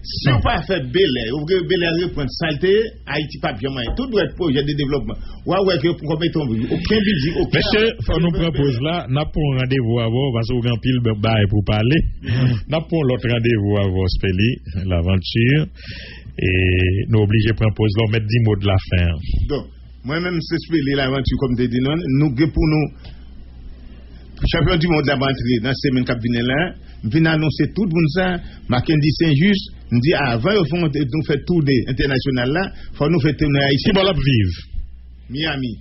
G: Si on pas fait Bel Air, ouvrir Bel Air reprendre saleté, Haïti pas bien tout doit être projet de développement. Ouais que pour mettre aucun budget, aucun.
A: Monsieur, faut nous propose là, n'a pas un rendez-vous avant parce qu'on a pile bail pour parler. N'a pas l'autre rendez-vous avant Speli, l'aventure et nous obligés prendre pause là, mettre 10 mots de la fin.
G: Donc, moi-même c'est Speli l'aventure comme tu dis non, nous pour nous champion du monde d'aventure dans semaine qui vient là. Vient annoncer tout le monde ça, Mackenzie Saint-Just, nous dit avant nous faire tour international là, faut nous faire tourner ici.
A: Qui va la vivre?
G: Miami.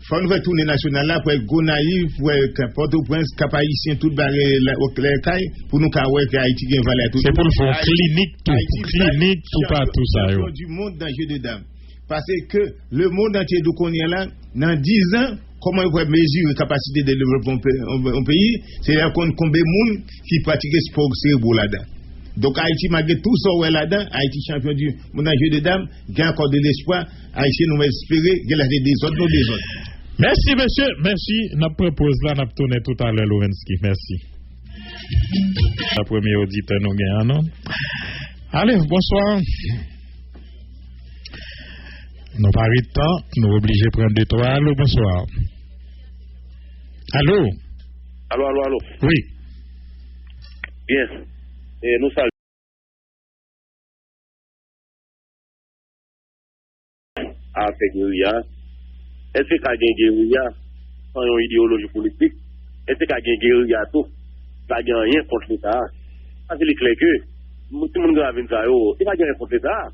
G: Faut nous faire tourner national là pour Gonaïf, pour Port-au-Prince, Cap Haïtien tout barré au caille pour nous caouer que Haïti gagne valeur tout.
A: C'est pour le faire clinique tout partout ça yo.
G: Du monde dans jeu de dames. Parce que le monde entier d'où qu'on est là dans 10 ans comment on peut mesurer la capacité de développement au pays, c'est-à-dire combien de monde qui pratique sport cérébral là-dedans. Donc Haïti, malgré tout ça là-dedans, Haïti champion du monde en jeu de dames, il y a encore de l'espoir, Haïti nous espérer, il y a des autres.
A: Merci monsieur, merci. Nous propose là, nous tourner tout à l'heure, Lowensky, merci. La première auditeur nous gagne, non? Allez, bonsoir. Nous pas de temps, nous obligés de prendre 2-3. Allô, bonsoir. Allô?
I: Allô.
A: Oui.
I: Bien. Et nous saluons. Avec guérilla. Est-ce qu'il y a une guérilla sans une idéologie politique? Est-ce qu'il y a une guérilla tout? Ça n'a rien contre l'État. Parce que c'est clair que tout le monde a vu ça. Il n'y a rien contre l'État.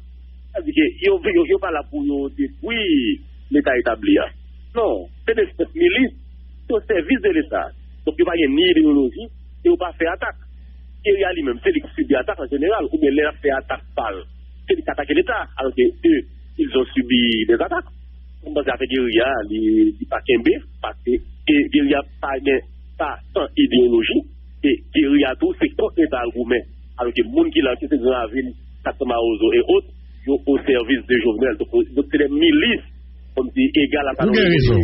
I: Il n'y a pas là pour détruire l'État établi. Non, c'est des milices au service de l'État. Donc il n'y a pas ni idéologie et il n'y a pas fait attaque. Et il y a lui-même, c'est lui qui subit attaque en général, ou bien l'État fait attaque par. C'est lui qui attaque l'État, alors qu'eux, ils ont subi des attaques. On pense à guérilla, il n'y a pas qu'un B, parce que guérilla pas sans idéologie, et guérilla tout, c'est contre l'État roumain. Alors que les gens qui l'ont quitté dans la ville, Katamarozo et autres, au service des Jovenel. Donc c'est des milices, comme dit, égales à
A: raison.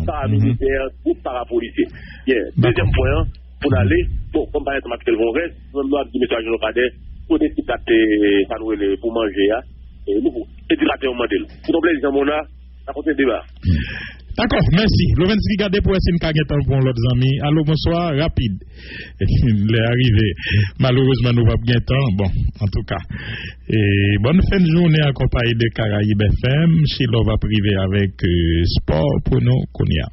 I: Paramilitaires ou parapoliciers. Deuxième point, pour aller, bon, comme par exemple, Michel Vonres, nous avons dit, M. Agent Cadet, pour des petits pâtés pour manger, et nous, c'est du raté au modèle. Pour nous, les gens, ça continue le débat.
A: D'accord, merci. Lovensky gardez pour essayer de temps pour l'autre ami. Allô, bonsoir, rapide. Il est arrivé. Malheureusement, nous n'avons pas bien temps. Bon, en tout cas. Et bonne fin de journée accompagnée de Caraïbes FM. Chilo va priver avec sport pour nous, Konya.